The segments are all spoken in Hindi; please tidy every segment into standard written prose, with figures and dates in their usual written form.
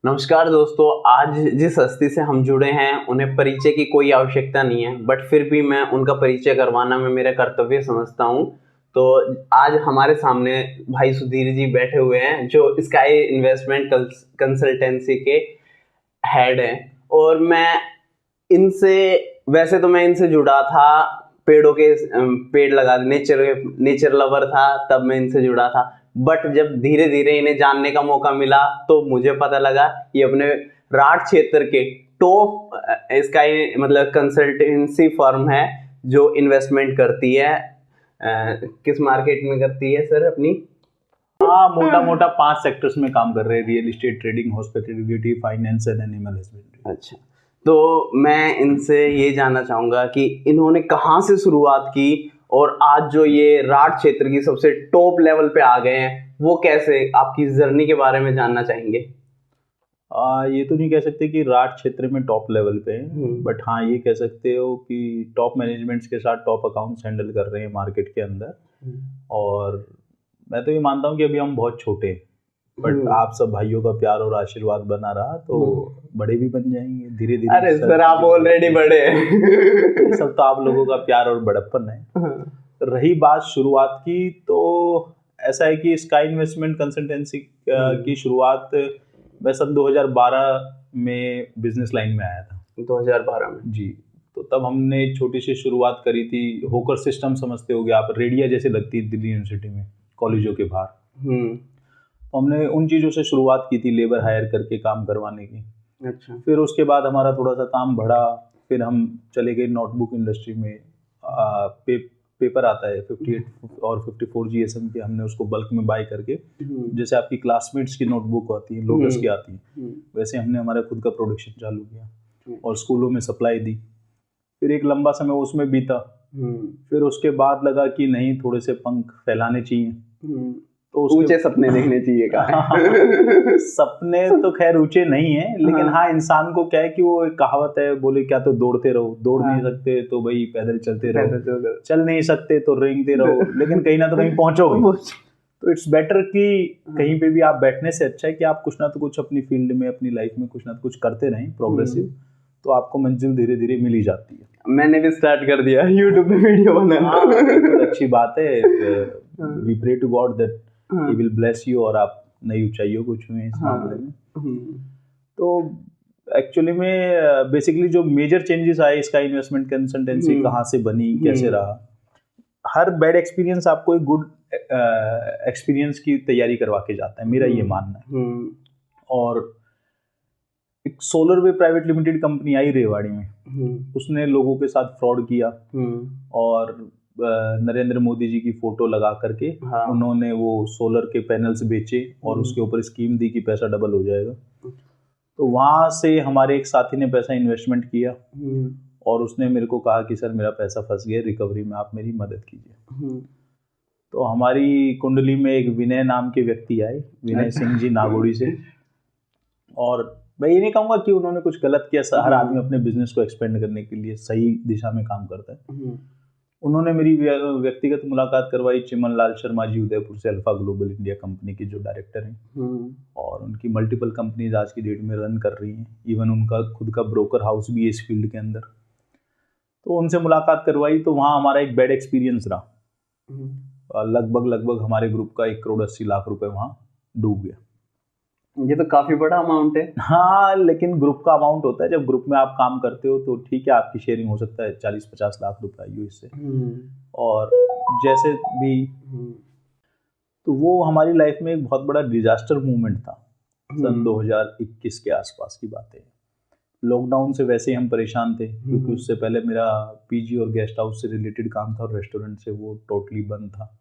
नमस्कार दोस्तों, आज जिस हस्ती से हम जुड़े हैं उन्हें परिचय की कोई आवश्यकता नहीं है, बट फिर भी मैं उनका परिचय करवाना मैं मेरा कर्तव्य समझता हूँ। तो आज हमारे सामने भाई सुधीर जी बैठे हुए हैं जो स्काई इन्वेस्टमेंट कंसल्टेंसी के हेड हैं। और मैं इनसे वैसे तो मैं इनसे जुड़ा था पेड़ लगा नेचर लवर था, तब मैं इनसे जुड़ा था। बट जब धीरे धीरे इन्हें जानने का मौका मिला तो मुझे पता लगा ये अपने राठ क्षेत्र के टॉप मतलब कंसल्टेंसी फर्म है जो इन्वेस्टमेंट करती है। किस मार्केट में करती है सर अपनी? हाँ, मोटा मोटा 5 सेक्टर्स में काम कर रहे हैं: real estate, trading, hospitality, finance and animal husbandry. अच्छा, तो मैं इनसे ये जानना चाहूँगा कि इन्होंने कहाँ से शुरुआत की और आज जो ये राठ क्षेत्र की सबसे टॉप लेवल पे आ गए हैं, वो कैसे, आपकी जर्नी के बारे में जानना चाहेंगे। ये तो नहीं कह सकते कि राठ क्षेत्र में टॉप लेवल पे हैं, बट हाँ ये कह सकते हो कि टॉप मैनेजमेंट्स के साथ टॉप अकाउंट्स हैंडल कर रहे हैं मार्केट के अंदर। और मैं तो ये मानता हूँ कि अभी हम बहुत छोटे हैं, बट आप सब भाइयों का प्यार और आशीर्वाद बना रहा तो बड़े भी बन जाएंगे धीरे धीरे। अरे सर, आप ऑलरेडी बड़े हैं। सब तो आप लोगों का प्यार और बड़प्पन है। रही बात शुरुआत की, तो ऐसा है कि स्काई इन्वेस्टमेंट कंसल्टेंसी की शुरुआत मैं सन 2012 में बिजनेस लाइन में आया था। 2012 में जी। तो तब हमने एक छोटी सी शुरुआत करी थी। होकर सिस्टम समझते होगे आप, रेडिया जैसे लगती है दिल्ली यूनिवर्सिटी में कॉलेजों के बाहर। तो हमने उन चीज़ों से शुरुआत की थी, लेबर हायर करके काम करवाने की। अच्छा। फिर उसके बाद हमारा थोड़ा सा काम बढ़ा, फिर हम चले गए नोटबुक इंडस्ट्री में। पेपर आता है 58 और 54 GSM के, हमने उसको बल्क में बाय करके, जैसे आपकी क्लासमेट्स की नोटबुक आती है, लोटस की आती है, वैसे हमने हमारा खुद का प्रोडक्शन चालू किया और स्कूलों में सप्लाई दी। फिर एक लंबा समय उसमें बीता। फिर उसके बाद लगा कि नहीं, थोड़े से पंख फैलाने चाहिए, तो ऊंचे सपने देखने चाहिए का। सपने तो खैर ऊंचे नहीं है, लेकिन हाँ इंसान को क्या है कि वो एक कहावत है, बोले क्या तो दौड़ते रहो, दौड़ नहीं सकते तो भाई पैदल चलते रहो, चल नहीं सकते तो रेंगते रहो, लेकिन कहीं ना तो कहीं पहुंचोगे। तो इट्स बेटर कि कहीं पे भी आप बैठने से अच्छा है कि आप कुछ ना तो कुछ अपनी फील्ड में, अपनी लाइफ में कुछ ना तो कुछ करते रहें प्रोग्रेसिव, तो आपको मंजिल धीरे धीरे मिल ही जाती है। मैंने भी स्टार्ट कर दिया यूट्यूब पे वीडियो बनाना। अच्छी बात है। We pray to God that he will bless you और आप नई ऊंचाइयों को छुएं इस मामले में। तो एक्चुअली में बेसिकली जो मेजर चेंजेस आए, इसका इन्वेस्टमेंट कंसल्टेंसी कहाँ से बनी, कैसे रहा। हर बैड एक्सपीरियंस आपको एक गुड एक्सपीरियंस की तैयारी करवा के जाता है, मेरा ये मानना है। और एक सोलर वे प्राइवेट लिमिटेड कंपनी आई रेवाड़ी में, उसने लोगों के साथ फ्रॉड किया और नरेंद्र मोदी जी की फोटो लगा करके उन्होंने वो सोलर के पैनल्स बेचे और उसके ऊपर स्कीम दी कि पैसा डबल हो जाएगा। तो वहाँ से हमारे एक साथी ने पैसा इन्वेस्टमेंट किया और उसने मेरे को कहा कि सर मेरा पैसा फंस गया, रिकवरी में आप मेरी मदद कीजिए। तो हमारी कुंडली में एक विनय नाम के व्यक्ति आए, विनय सिंह जी नागोड़ी से। और मैं ये नहीं कहूँगा कि उन्होंने कुछ गलत किया, हर आदमी अपने बिजनेस को एक्सपेंड करने के लिए सही दिशा में काम करता है। उन्होंने मेरी व्यक्तिगत मुलाकात करवाई चिमन लाल शर्मा जी, उदयपुर से अल्फा ग्लोबल इंडिया कंपनी के जो डायरेक्टर हैं, और उनकी मल्टीपल कंपनीज आज की डेट में रन कर रही हैं। इवन उनका खुद का ब्रोकर हाउस भी है इस फील्ड के अंदर। तो उनसे मुलाकात करवाई, तो वहाँ हमारा एक बैड एक्सपीरियंस रहा। लगभग हमारे ग्रुप का 1 करोड़ 80 लाख रुपए वहाँ डूब गया। ये तो काफी बड़ा अमाउंट है। हाँ, लेकिन ग्रुप का अमाउंट होता है, जब ग्रुप में आप काम करते हो तो ठीक है, आपकी शेयरिंग हो सकता है 40-50 लाख रुपए आई हो इससे। और जैसे भी तो वो हमारी लाइफ में एक बहुत बड़ा डिजास्टर मूवमेंट था। सन 2021 के आसपास की बात है। लॉकडाउन से वैसे ही हम परेशान थे, क्योंकि उससे पहले मेरा पीजी और गेस्ट हाउस से रिलेटेड काम था और रेस्टोरेंट से वो टोटली बंद था।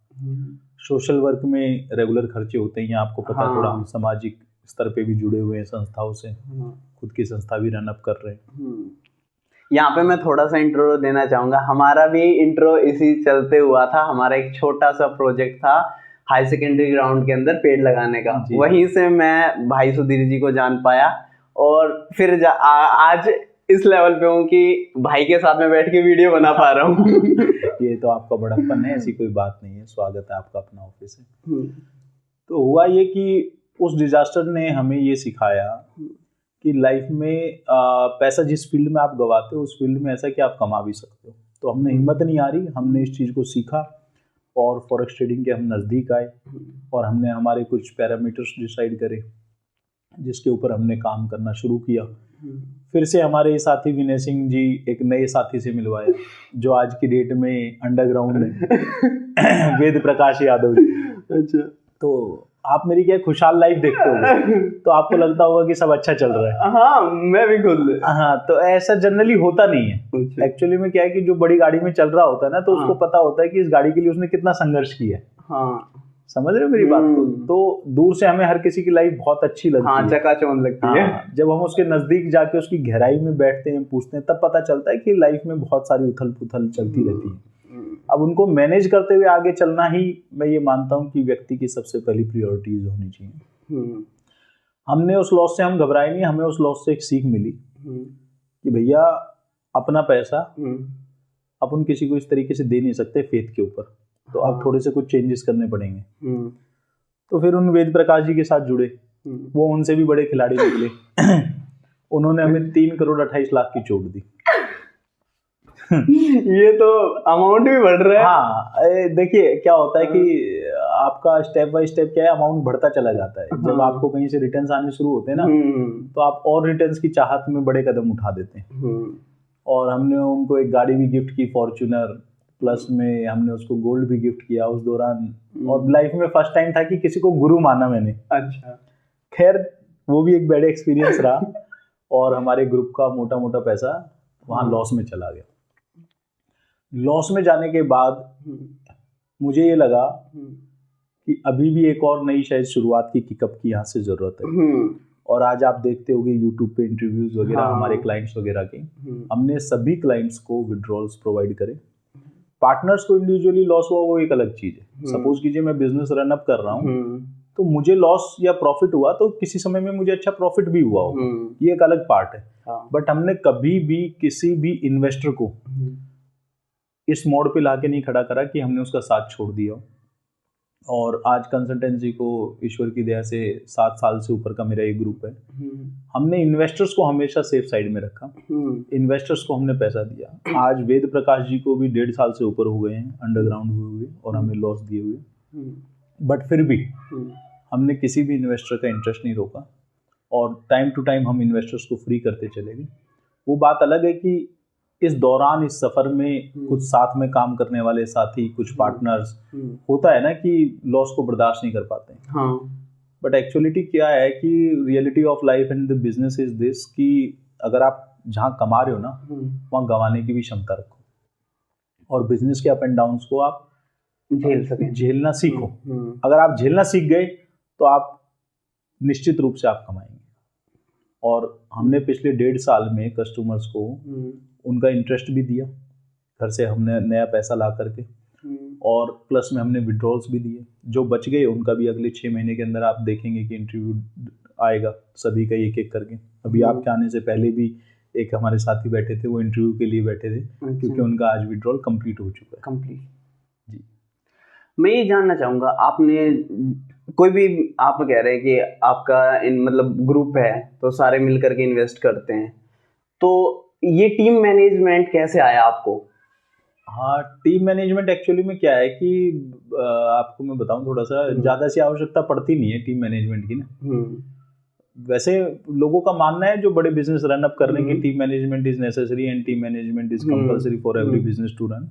सोशल वर्क में रेगुलर खर्चे होते हैं, आपको पता है। थोड़ा हम सामाजिक स्तर पे भी जुड़े हुए हैं संस्थाओं से, खुद की संस्था भी रन अप कर रहे हैं। यहाँ पे मैं थोड़ा सा इंट्रो देना चाहूँगा। हमारा भी इंट्रो इसी चलते हुआ था। हमारा एक छोटा सा प्रोजेक्ट था हाई सेकेंडरी ग्राउंड के अंदर पेड़ लगाने का। वहीं से मैं भाई सुधीर जी को जान पाया और फिर आज इस लेवल पे हूँ कि भाई के साथ में बैठ के वीडियो बना पा रहा हूँ। ये तो आपका बड़प्पन है, ऐसी कोई बात नहीं है। स्वागत है आपका, अपना ऑफिस है। तो हुआ ये कि उस डिजास्टर ने हमें ये सिखाया कि लाइफ में पैसा जिस फील्ड में आप गवाते हो उस फील्ड में ऐसा कि आप कमा भी सकते हो। तो हमने हिम्मत नहीं आ रही, हमने इस चीज़ को सीखा और फॉरेक्स ट्रेडिंग के हम नज़दीक आए और हमने हमारे कुछ पैरामीटर्स डिसाइड करे जिसके ऊपर हमने काम करना शुरू किया। फिर से हमारे साथी विनय सिंह जी एक नए साथी से मिलवाया जो आज की डेट में अंडरग्राउंड है वेद प्रकाश यादव जी। अच्छा, तो आप मेरी क्या खुशहाल लाइफ देखते हो तो आपको लगता होगा कि सब अच्छा चल रहा है। हाँ, मैं भी खुद। हाँ, तो ऐसा जनरली होता नहीं है। एक्चुअली में क्या है कि जो बड़ी गाड़ी में चल रहा होता है ना, तो उसको पता होता है कि इस गाड़ी के लिए उसने कितना संघर्ष किया है। हाँ, समझ रहे हो मेरी बात को? तो दूर से हमें हर किसी की लाइफ बहुत अच्छी लगती है, चकाचौंध लगती है। जब हम उसके नजदीक जाके उसकी गहराई में बैठते हैं, पूछते हैं, तब पता चलता है कि लाइफ में बहुत सारी उथल पुथल चलती रहती है। अब उनको मैनेज करते हुए आगे चलना ही मैं ये मानता हूँ कि व्यक्ति की सबसे पहली प्रायोरिटीज होनी चाहिए। हमने उस लॉस से हम घबराए नहीं, हमें उस लॉस से एक सीख मिली कि भैया अपना पैसा अपन किसी को इस तरीके से दे नहीं सकते फेथ के ऊपर, तो अब थोड़े से कुछ चेंजेस करने पड़ेंगे। तो फिर उन वेद प्रकाश जी के साथ जुड़े, वो उनसे भी बड़े खिलाड़ी निकले। उन्होंने हमें 3 करोड़ 28 लाख की चोट दी। ये तो अमाउंट भी बढ़ रहा है। हाँ, देखिए क्या होता है कि आपका स्टेप बाय स्टेप क्या है, अमाउंट बढ़ता चला जाता है। जब आपको कहीं से रिटर्न्स आने शुरू होते हैं ना, तो आप और रिटर्न्स की चाहत में बड़े कदम उठा देते हैं। और हमने उनको एक गाड़ी भी गिफ्ट की, फॉर्च्यूनर, प्लस में हमने उसको गोल्ड भी गिफ्ट किया उस दौरान। और लाइफ में फर्स्ट टाइम था कि किसी को गुरु माना मैंने। अच्छा, खैर वो भी एक बड़ा एक्सपीरियंस रहा। और हमारे ग्रुप का मोटा मोटा पैसा वहाँ लॉस में चला गया। लॉस में जाने के बाद मुझे ये लगा कि अभी भी एक और नई शायद शुरुआत की किकअप की यहाँ से जरूरत है। और आज आप देखते होंगे यूट्यूब पे इंटरव्यूज वगैरह हमारे क्लाइंट्स वगैरह के, हमने सभी क्लाइंट्स को विड्रॉल्स प्रोवाइड करे। पार्टनर्स को इंडिविजुअली लॉस हुआ वो एक अलग चीज है। सपोज कीजिए मैं बिजनेस रन अप कर रहा हूँ, तो मुझे लॉस या प्रॉफिट हुआ तो किसी समय में मुझे अच्छा प्रॉफिट भी हुआ होगा, ये एक अलग पार्ट है। बट हमने कभी भी किसी भी इन्वेस्टर को इस मोड़ पे लाके नहीं खड़ा करा कि हमने उसका साथ छोड़ दिया। और आज कंसल्टेंसी को ईश्वर की दया से 7 साल से ऊपर का मेरा एक ग्रुप है। हमने इन्वेस्टर्स को हमेशा सेफ साइड में रखा, इन्वेस्टर्स को हमने पैसा दिया। आज वेद प्रकाश जी को भी 1.5 साल से ऊपर हो गए हैं अंडरग्राउंड हुए और हमें लॉस दिए हुए, बट फिर भी हमने किसी भी इन्वेस्टर का इंटरेस्ट नहीं रोका और टाइम टू टाइम हम इन्वेस्टर्स को फ्री करते चले गए। वो बात अलग है कि इस दौरान इस सफर में कुछ साथ में काम करने वाले साथी, कुछ पार्टनर्स, होता है ना कि लॉस को बर्दाश्त नहीं कर पाते। बट एक्चुअलिटी क्या है कि reality of life and the business is this कि अगर आप जहाँ कमा रहे हो ना, वहाँ गंवाने की भी क्षमता रखो और बिजनेस के अप एंड डाउन्स को आप झेलना सीखो। अगर आप झेलना सीख गए तो आप निश्चित रूप से आप कमाएंगे। और हमने पिछले 1.5 साल में कस्टमर्स को उनका इंटरेस्ट भी दिया, घर से हमने नया पैसा ला करके, और प्लस में हमने विड्रॉल्स भी दिए। जो बच गए उनका भी अगले 6 महीने के अंदर आप देखेंगे कि इंटरव्यू आएगा सभी का एक एक करके। अभी आपके आने से पहले भी एक हमारे साथी बैठे थे, वो इंटरव्यू के लिए बैठे थे क्योंकि उनका आज विड्रॉल कंप्लीट हो चुका है। कंप्लीट जी। मैं ये जानना चाहूँगा, आपने कोई भी, आप कह रहे हैं कि आपका मतलब ग्रुप है तो सारे मिल करके इन्वेस्ट करते हैं, तो ये टीम मैनेजमेंट कैसे आया आपको? हाँ, टीम मैनेजमेंट एक्चुअली में क्या है कि आपको मैं बताऊं थोड़ा सा, ज़्यादा सी आवश्यकता पड़ती नहीं है टीम मैनेजमेंट की ना। वैसे लोगों का मानना है जो बड़े बिजनेस रन अप कर रहे हैं कि team management is necessary and team management is compulsory for every business to run.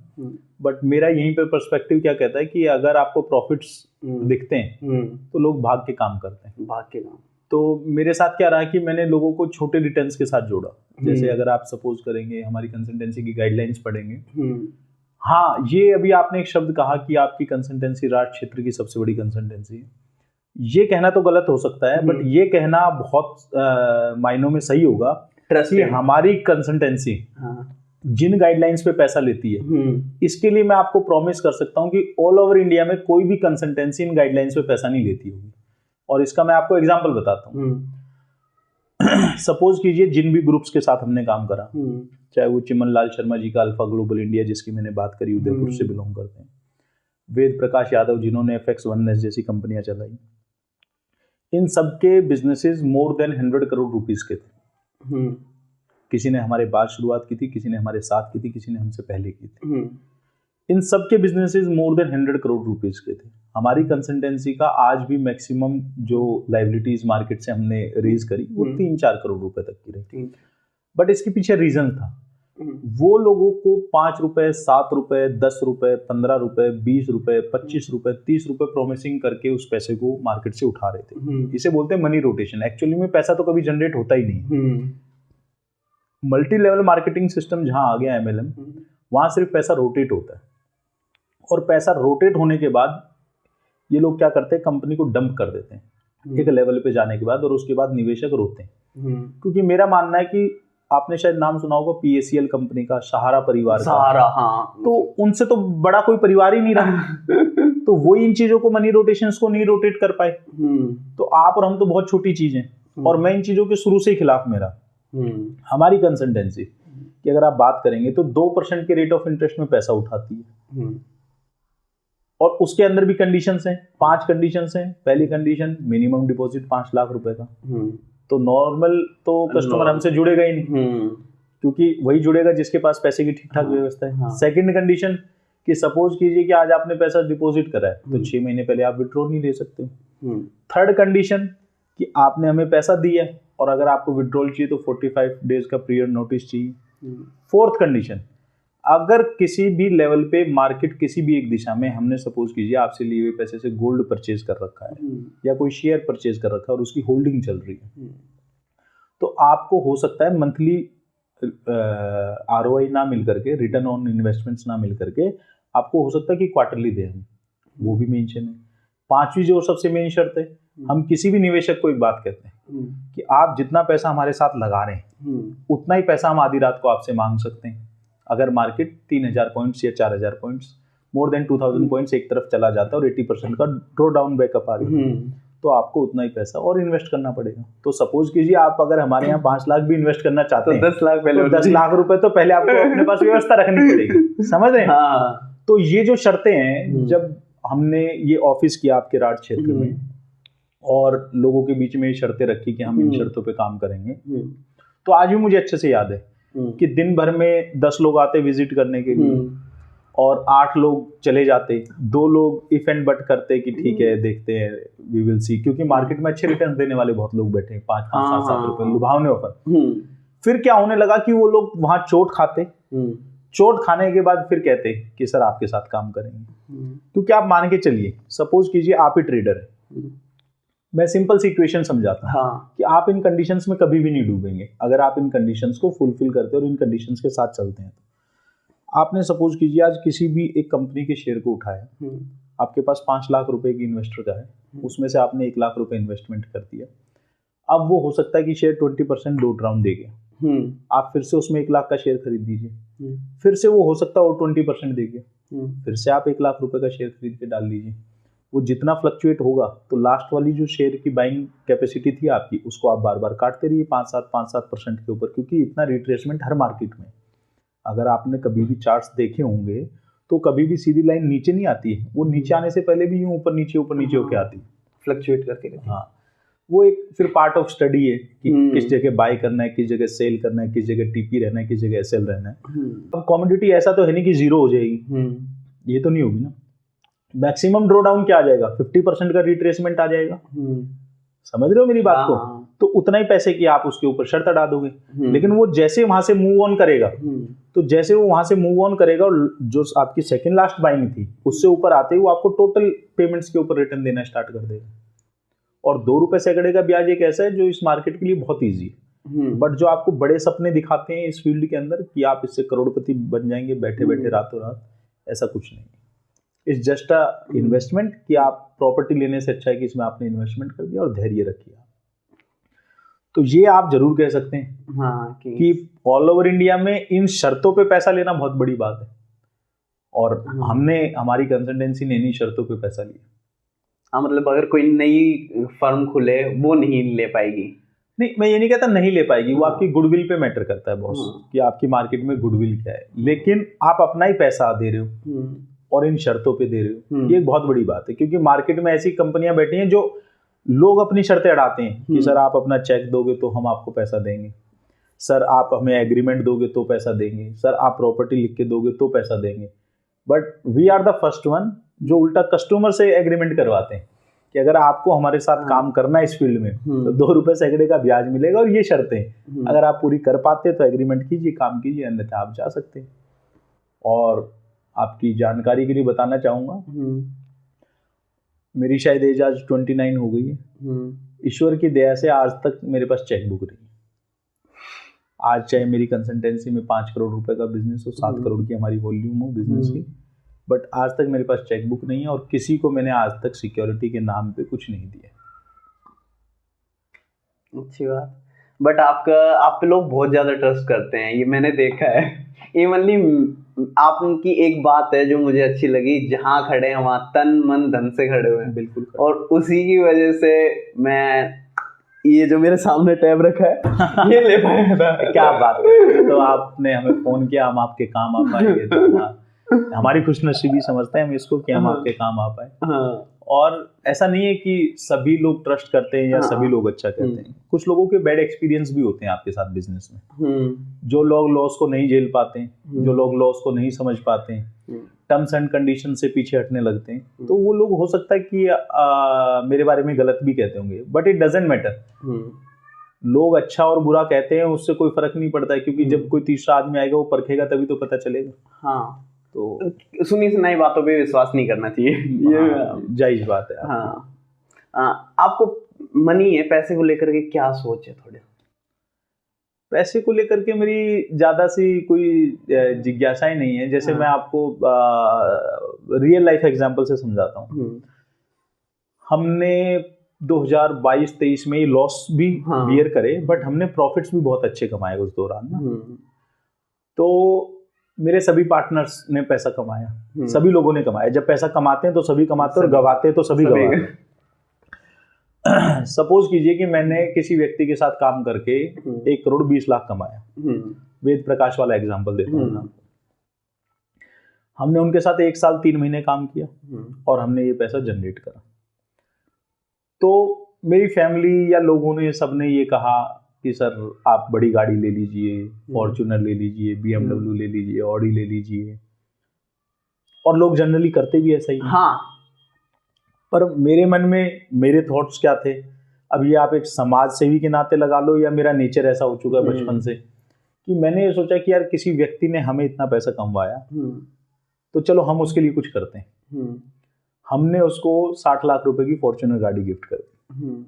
But मेरा यहीं पे पर्सपेक्टिव क्या कहता है कि अगर आपको प्रॉफिट्स दिखते हैं तो लोग भाग के काम करते हैं, भाग के काम। तो मेरे साथ क्या रहा कि मैंने लोगों को छोटे रिटर्न्स के साथ जोड़ा। जैसे अगर आप सपोज करेंगे हमारी कंसल्टेंसी की गाइडलाइंस पढ़ेंगे, हाँ ये अभी आपने एक शब्द कहा कि आपकी कंसल्टेंसी राज क्षेत्र की सबसे बड़ी कंसल्टेंसी है, ये कहना तो गलत हो सकता है, बट ये कहना बहुत मायनों में सही होगा कि हमारी कंसल्टेंसी जिन गाइडलाइंस पे पैसा लेती है, इसके लिए मैं आपको प्रॉमिस कर सकता हूँ कि ऑल ओवर इंडिया में कोई भी कंसल्टेंसी इन गाइडलाइंस पे पैसा नहीं लेती होगी। और इसका मैं आपको एग्जांपल बताता हूँ। सपोज कीजिए जिन भी ग्रुप्स के साथ हमने काम करा, चाहे वो चिमन लाल शर्मा जी का अल्फा ग्लोबल इंडिया जिसकी मैंने बात करी, उदयपुर से बिलोंग करते हैं, वेद प्रकाश यादव जिन्होंने FX1 जैसी कंपनियां चलाई, इन सबके businesses more than 100 crore rupees के थे। किसी ने हमारे बाद शुरुआत की थी, किसी ने हमारे साथ की थी, किसी ने हमसे पहले की थी। इन सबके businesses more than 100 crore rupees के थे। हमारी कंसल्टेंसी का आज भी मैक्सिमम जो लाइबिलिटीज मार्केट से हमने रेज करी वो 3-4 करोड़ रुपए तक की रही। बट इसके पीछे रीजन था, वो लोगों को 5 रुपए, 7 रुपए, 10 रुपए, 15 रुपए, 20 रुपए, 25 रुपए, 30 रुपए प्रोमिसिंग करके उस पैसे को मार्केट से उठा रहे थे। इसे बोलते हैं मनी रोटेशन। एक्चुअली में पैसा तो कभी जनरेट होता ही नहीं। मल्टी लेवल मार्केटिंग सिस्टम जहां आ गया MLM, वहां सिर्फ पैसा रोटेट होता है। और पैसा रोटेट होने के बाद ये लोग क्या करते हैं, कंपनी को डंप कर देते हैं एक लेवल पे जाने के बाद, और उसके बाद निवेशक रोते हैं। क्योंकि मेरा मानना है कि आपने शायद नाम सुना होगा PACL कंपनी का, सहारा परिवार सहारा, हाँ, तो उनसे तो बड़ा कोई परिवार ही नहीं रहा। तो वो इन चीजों को, मनी रोटेशंस को नहीं रोटेट कर पाए। तो आप और हम तो बहुत छोटी चीज हैं, और मैं इन चीजों के शुरू से ही खिलाफ मेरा। हमारी कंसल्टेंसी कि अगर आप बात करेंगे तो 2% के रेट ऑफ इंटरेस्ट में पैसा उठाती है, और उसके अंदर भी कंडीशंस हैं, 5 कंडीशंस हैं। पहली कंडीशन, मिनिमम डिपॉजिट 5 लाख रुपए का। तो नॉर्मल तो कस्टमर हमसे जुड़ेगा ही नहीं, क्योंकि वही जुड़ेगा जिसके पास पैसे की ठीक ठाक व्यवस्था है। सेकंड कंडीशन कि सपोज कीजिए कि आज आपने पैसा डिपॉजिट करा है, तो 6 महीने पहले आप विड्रॉ नहीं ले सकते। थर्ड कंडीशन कि आपने हमें पैसा दिया है, और अगर आपको विड्रॉल चाहिए तो 45 डेज का पीरियड नोटिस चाहिए। फोर्थ कंडीशन, अगर किसी भी लेवल पे मार्केट किसी भी एक दिशा में, हमने सपोज कीजिए आपसे लिए हुए पैसे से गोल्ड परचेज कर रखा है, या कोई शेयर परचेज कर रखा है और उसकी होल्डिंग चल रही है, तो आपको हो सकता है मंथली ROI ना मिल करके, रिटर्न ऑन इन्वेस्टमेंट्स ना मिल करके, आपको हो सकता है कि क्वार्टरली दे हम, वो भी मेंशन है। पांचवी जो सबसे मेन शर्त है, हम किसी भी निवेशक को एक बात कहते हैं कि आप जितना पैसा हमारे साथ लगा रहे हैं उतना ही पैसा हम आधी रात को आपसे मांग सकते हैं। अगर मार्केट 3000 पॉइंट्स या 4000 पॉइंट्स, मोर देन 2000 पॉइंट्स एक तरफ चला जाता है और 80% का ड्रॉ डाउन बैकअप आ जाता है, तो आपको उतना ही पैसा और इन्वेस्ट करना पड़ेगा। तो सपोज कीजिए आप अगर हमारे यहाँ 5 लाख भी इन्वेस्ट करना चाहते हैं, 10 लाख पहले, तो 10 लाख रुपए तो पहले आपको अपने पास व्यवस्था रखनी पड़ेगी। समझ रहे हैं? तो ये जो शर्तें हैं, जब हमने ये ऑफिस किया आपके राड क्षेत्र में और लोगों के बीच में ये शर्तें रखी कि हम इन शर्तों पे काम करेंगे, तो आज भी मुझे अच्छे से याद है कि दिन भर में 10 लोग आते विजिट करने के लिए और 8 लोग चले जाते, 2 लोग इफ एंड बट करते कि ठीक है देखते हैं, वी विल सी, क्योंकि मार्केट में अच्छे रिटर्न देने वाले बहुत लोग बैठे हैं, 5-5, 7-7 रुपए लुभावने ऑफर। फिर क्या होने लगा कि वो लोग वहां चोट खाते, चोट खाने के बाद फिर कहते कि सर आपके साथ काम करेंगे। क्योंकि आप मान के चलिए, सपोज कीजिए आप ही ट्रेडर है, मैं सिंपल सी इक्वेशन समझाता हूं कि आप इन कंडीशंस में कभी भी नहीं डूबेंगे अगर आप इन कंडीशंस को फुलफिल करते हैं और इन कंडीशंस के साथ चलते हैं। तो आपने सपोज कीजिए आज किसी भी एक कंपनी के शेयर को उठाया, आपके पास 5 लाख रुपए की इन्वेस्टर का है, उसमें से आपने 1 लाख रुपए इन्वेस्टमेंट कर दिया। अब वो हो सकता है कि शेयर 20% लोड राउंड दे गया, आप फिर से उसमें 1 लाख का शेयर खरीद दीजिए, फिर से वो हो सकता है और 20% दे गया, फिर से आप 1 लाख रुपए का शेयर खरीद के डाल दीजिए। वो जितना फ्लक्चुएट होगा तो लास्ट वाली जो शेयर की बाइंग कैपेसिटी थी आपकी, उसको आप बार बार काटते रहिए 5-7% के ऊपर, क्योंकि इतना रिट्रेसमेंट हर मार्केट में। अगर आपने कभी भी चार्ट्स देखे होंगे तो कभी भी सीधी लाइन नीचे नहीं आती है, वो नीचे आने से पहले भी यूं ऊपर नीचे होके आती है, फ्लक्चुएट करके रहती है। हाँ, वो एक फिर पार्ट ऑफ स्टडी है कि किस जगह बाय करना है, किस जगह सेल करना है, किस जगह टीपी रहना है, किस जगह एसएल रहना है। अब कमोडिटी ऐसा तो है नहीं कि जीरो हो जाएगी, ये तो नहीं होगी ना। मैक्सिमम ड्रॉ डाउन क्या आ जाएगा, 50% का रिट्रेसमेंट आ जाएगा। समझ रहे हो मेरी बात को? तो उतना ही पैसे की आप उसके ऊपर शर्त अड़ा दोगे, लेकिन वो जैसे वहां से मूव ऑन करेगा, तो जैसे वो वहां से मूव ऑन करेगा और जो आपकी सेकंड लास्ट बाइंग थी उससे ऊपर आते ही वो आपको टोटल पेमेंट्स के ऊपर रिटर्न देना स्टार्ट कर देगा। और 2 रुपए सैकड़े का ब्याज एक ऐसा है जो इस मार्केट के लिए बहुत ईजी है, बट जो आपको बड़े सपने दिखाते हैं इस फील्ड के अंदर कि आप इससे करोड़पति बन जाएंगे बैठे बैठे रातों रात, ऐसा कुछ नहीं। इट्स जस्ट अ इन्वेस्टमेंट कि आप प्रॉपर्टी लेने से अच्छा है कि इसमें आपने इन्वेस्टमेंट कर दिया और धैर्य रखिए। तो ये आप जरूर कह सकते हैं कि ऑल ओवर इंडिया में इन शर्तों पे पैसा लेना बहुत बड़ी बात है, और हमारी कंसल्टेंसी ने इन्हीं शर्तों पे पैसा लिया। हाँ, मतलब अगर कोई नई फर्म खुले वो नहीं ले पाएगी। नहीं, मैं ये नहीं कहता नहीं ले पाएगी, वो आपकी गुडविल पे मैटर करता है बॉस, कि आपकी मार्केट में गुडविल क्या है। लेकिन आप अपना ही पैसा दे रहे हो और इन शर्तों पे दे रहे हो, ये एक बहुत बड़ी बात है। क्योंकि मार्केट में ऐसी कंपनियां बैठी हैं जो लोग अपनी शर्तें अड़ाते हैं कि सर आप अपना चेक दोगे तो हम आपको पैसा देंगे, सर आप हमें एग्रीमेंट दोगे तो पैसा देंगे, सर आप प्रॉपर्टी लिख के दोगे तो पैसा देंगे। But we are the first one जो उल्टा कस्टमर से एग्रीमेंट करवाते हैं कि अगर आपको हमारे साथ काम करना है इस फील्ड में तो 2 रुपए सैकड़े का ब्याज मिलेगा और ये शर्तें अगर आप पूरी कर पाते तो एग्रीमेंट कीजिए, काम कीजिए, अन्यथा आप जा सकते हैं। और आपकी जानकारी के लिए बताना चाहूँगा, मेरी शायद एज आज 29 हो गई है। ईश्वर की दया से आज तक मेरे पास चेक बुक रही है। आज चाहे मेरी कंसल्टेंसी में 5 करोड़ रुपए का बिजनेस हो, 7 करोड़ की हमारी वॉल्यूम हो बिजनेस की, बट आज तक मेरे पास चेक बुक नहीं है और किसी को मैंने आज तक सिक्योरिटी के नाम पे कुछ नहीं दिया। अच्छी बात। बट आप पे लोग बहुत ज्यादा ट्रस्ट करते हैं, ये मैंने देखा है। इवनली आपकी एक बात है जो मुझे अच्छी लगी, जहाँ खड़े हैं वहाँ तन मन धन से खड़े हुए हैं। बिल्कुल। और उसी की वजह से मैं ये जो मेरे सामने टैब रखा है ये ले पाया था। क्या बात है, तो आपने हमें फोन किया, हम आपके काम आ पाएंगे, तो हमारी खुशनसीबी समझते हैं हम इसको कि हम आपके काम आ पाए। और ऐसा नहीं है कि सभी लोग ट्रस्ट करते हैं या सभी लोग अच्छा कहते हैं, कुछ लोगों के बैड एक्सपीरियंस भी होते हैं आपके साथ बिजनेस में। जो लोग लॉस को नहीं झेल पाते हैं, जो लोग लॉस को नहीं समझ पाते हैं, टर्म्स एंड कंडीशन से पीछे हटने लगते हैं, तो वो लोग हो सकता है कि मेरे बारे में गलत भी कहते होंगे, बट इट डजंट मैटर। लोग अच्छा और बुरा कहते हैं उससे कोई फर्क नहीं पड़ता है, क्योंकि जब कोई तीसरा आदमी आएगा वो परखेगा तभी तो पता चलेगा। हाँ, तो सुनी सुनाई बातों पे विश्वास नहीं करना चाहिए, ये जायज बात है। आपको मनी है, पैसे को लेकर के क्या सोच है? थोड़े पैसे को लेकर के मेरी ज्यादा सी कोई जिज्ञासाएं नहीं है। जैसे मैं आपको रियल लाइफ एग्जांपल से समझाता हूँ। हमने 2022-23 में लॉस भी बियर करे, बट हमने प्रॉफिट्स भी बहुत अच्छे कमाए उस दौरान ना। तो मेरे सभी पार्टनर्स ने पैसा कमाया, सभी लोगों ने कमाया। जब पैसा कमाते हैं तो सभी कमाते हैं और गवाते हैं तो सभी गवाते हैं। सपोज कीजिए कि मैंने किसी व्यक्ति के साथ काम करके 1 करोड़ 20 लाख कमाया, वेद प्रकाश वाला एग्जांपल देता हूँ ना। हमने उनके साथ 1 साल 3 महीने काम किया और हमने ये पैसा जनरेट करा। तो मेरी फैमिली या लोगों ने, सबने ये कहा कि सर आप बड़ी गाड़ी ले लीजिए, फॉर्च्यूनर ले लीजिए, BMW ले लीजिए, ऑडी ले लीजिए, और लोग जनरली करते भी ऐसा ही। हाँ, पर मेरे मन में मेरे थॉट्स क्या थे, अब ये आप एक समाज सेवी के नाते लगा लो या मेरा नेचर ऐसा हो चुका है बचपन से कि मैंने ये सोचा कि यार किसी व्यक्ति ने हमें इतना पैसा कमवाया तो चलो हम उसके लिए कुछ करते हैं। हमने उसको 60 लाख रुपए की फॉर्च्यूनर गाड़ी गिफ्ट कर दी।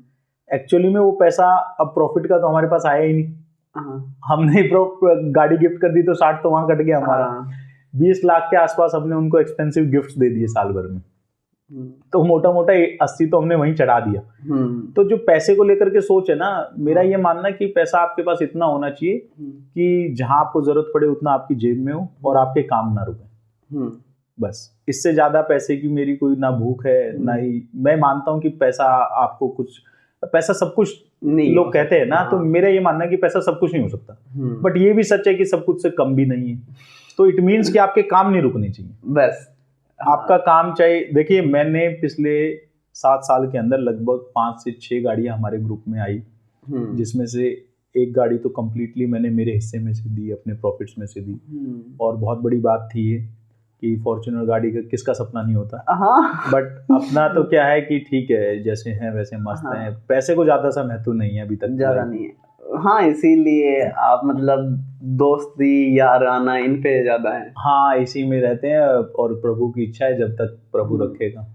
एक्चुअली में वो पैसा अब प्रॉफिट का तो हमारे पास आया ही नहीं। हमने गाड़ी गिफ्ट कर दी तो 60 तो वहां कट गया हमारा। 20 लाख के आसपास हमने उनको एक्सपेंसिव गिफ्ट्स दे दिए साल भर में, तो मोटा मोटा 80 तो हमने वहीं चढ़ा दिया। तो जो पैसे को लेकर के सोच है ना, मेरा ये मानना कि पैसा आपके पास इतना होना चाहिए कि जहां आपको जरूरत पड़े उतना आपकी जेब में हो और आपके काम ना रुके। बस इससे ज्यादा पैसे की मेरी कोई ना भूख है ना ही। मैं मानता हूं कि पैसा आपको कुछ, पैसा सब कुछ नहीं, लोग कहते हैं ना, तो मेरा ये मानना है कि पैसा सब कुछ नहीं हो सकता, बट ये भी सच है कि सब कुछ से कम भी नहीं है। तो इट मीन्स कि आपके काम नहीं रुकने चाहिए। बस आपका काम चाहे, देखिए मैंने पिछले 7 साल के अंदर लगभग 5 से 6 गाड़ियां हमारे ग्रुप में आई, जिसमें से एक गाड़ी तो कंप्लीटली मैंने मेरे हिस्से में से दी, अपने प्रॉफिट्स में से दी। और बहुत बड़ी बात थी ये कि फॉर्च्यूनर गाड़ी का किसका सपना नहीं होता, बट अपना तो क्या है कि ठीक है जैसे हैं वैसे मस्त हैं। पैसे को ज्यादा सा महत्व नहीं है अभी तक, ज्यादा नहीं है। हाँ, इसीलिए आप मतलब दोस्ती याराना इन पे ज्यादा है। हाँ, इसी में रहते हैं और प्रभु की इच्छा है जब तक प्रभु रखेगा।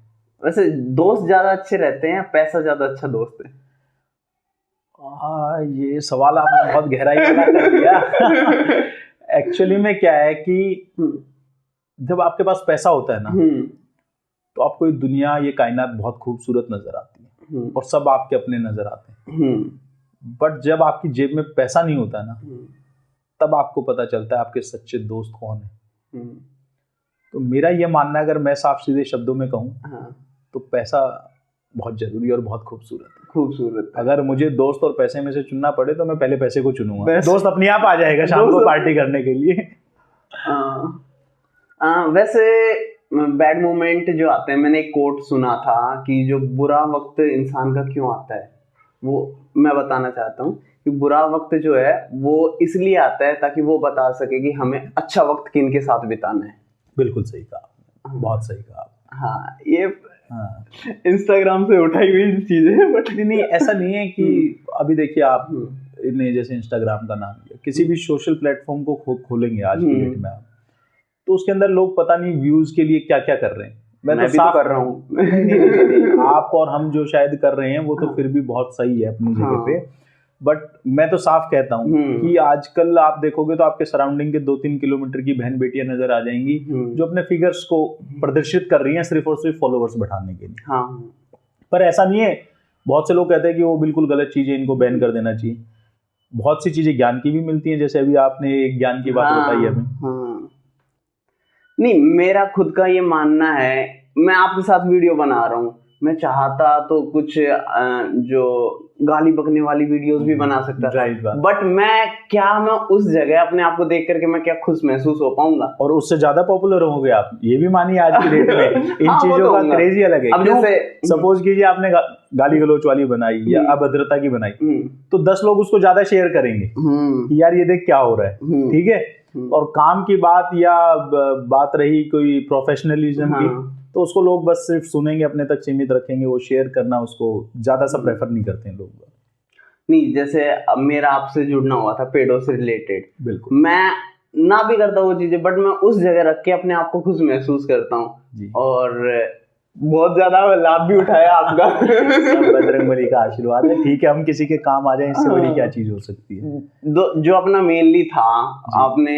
वैसे दोस्त ज्यादा अच्छे रहते हैं, पैसा ज्यादा अच्छा दोस्त है? ये सवाल आपने बहुत गहराई वाला कर दिया। एक्चुअली में क्या है कि जब आपके पास पैसा होता है ना, तो आपको ये दुनिया, ये कायनात बहुत खूबसूरत नजर आती है और सब आपके अपने नजर आते हैं। बट जब आपकी जेब में पैसा नहीं होता ना, तब आपको पता चलता है आपके सच्चे दोस्त कौन है। तो मेरा ये मानना है, अगर मैं साफ सीधे शब्दों में कहूँ तो पैसा बहुत जरूरी और बहुत खूबसूरत। अगर मुझे दोस्त और पैसे में से चुनना पड़े तो मैं पहले पैसे को चुनूंगा। दोस्त अपने आप आ जाएगा शाम को पार्टी करने के लिए। वैसे बैड मोमेंट जो आते हैं, मैंने एक कोट सुना था कि जो बुरा वक्त इंसान का क्यों आता है, वो मैं बताना चाहता हूँ कि बुरा वक्त जो है वो इसलिए आता है ताकि वो बता सके कि हमें अच्छा वक्त किन के साथ बिताना है। बिल्कुल सही कहा, बहुत सही कहा। हाँ, ये इंस्टाग्राम से उठाई हुई चीजें, बट नहीं ऐसा नहीं है कि अभी देखिए आप ने जैसे इंस्टाग्राम का नाम लिया, किसी भी सोशल प्लेटफॉर्म को खोलेंगे आज की डेट में आप, तो उसके अंदर लोग पता नहीं व्यूज के लिए क्या क्या कर रहे हैं। मैं भी तो कर रहा हूँ। नहीं, आप और हम जो शायद कर रहे हैं वो तो फिर भी बहुत सही है अपनी जगह पे, बट मैं तो साफ कहता हूँ कि आजकल आप देखोगे तो आपके सराउंडिंग के 2-3 किलोमीटर की बहन बेटियां नजर आ जाएंगी जो अपने फिगर्स को प्रदर्शित कर रही हैं सिर्फ और सिर्फ फॉलोअर्स बढ़ाने के लिए। पर ऐसा नहीं है, बहुत से लोग कहते हैं कि वो बिल्कुल गलत चीज है, इनको बैन कर देना चाहिए। बहुत सी चीजें ज्ञान की भी मिलती हैं, जैसे अभी आपने एक ज्ञान की बात बताई हमें। नहीं, मेरा खुद का ये मानना है, मैं आपके साथ वीडियो बना रहा हूँ, मैं चाहता तो कुछ जो गाली बकने वाली वीडियोस भी बना सकता था, बट मैं उस जगह अपने आप को देख करके मैं क्या खुश महसूस हो पाऊंगा? और उससे ज्यादा पॉपुलर होंगे आप, ये भी मानिए आज की डेट में इन चीजों का क्रेज ही अलग है। अब जैसे सपोज कीजिए आपने गाली गलौच वाली बनाई या अभद्रता की बनाई, तो 10 लोग उसको ज्यादा शेयर करेंगे कि यार ये देख क्या हो रहा है, ठीक है। और काम की बात या बात रही कोई प्रोफेशनलिज्म की, तो उसको लोग बस सिर्फ सुनेंगे, अपने तक सीमित रखेंगे, वो शेयर करना उसको ज्यादा सा प्रेफर नहीं करते हैं लोग। नहीं, जैसे अब मेरा आपसे जुड़ना हुआ था पेड़ों से रिलेटेड, बिल्कुल मैं ना भी करता वो चीजें, बट मैं उस जगह रख के अपने आप को खुश महसूस करता हूँ और बहुत ज्यादा लाभ भी उठाया आपका। बजरंगबली का आशीर्वाद है, ठीक है, हम किसी के काम आ जाए, इससे बड़ी क्या चीज हो सकती है। जो अपना मेनली था, आपने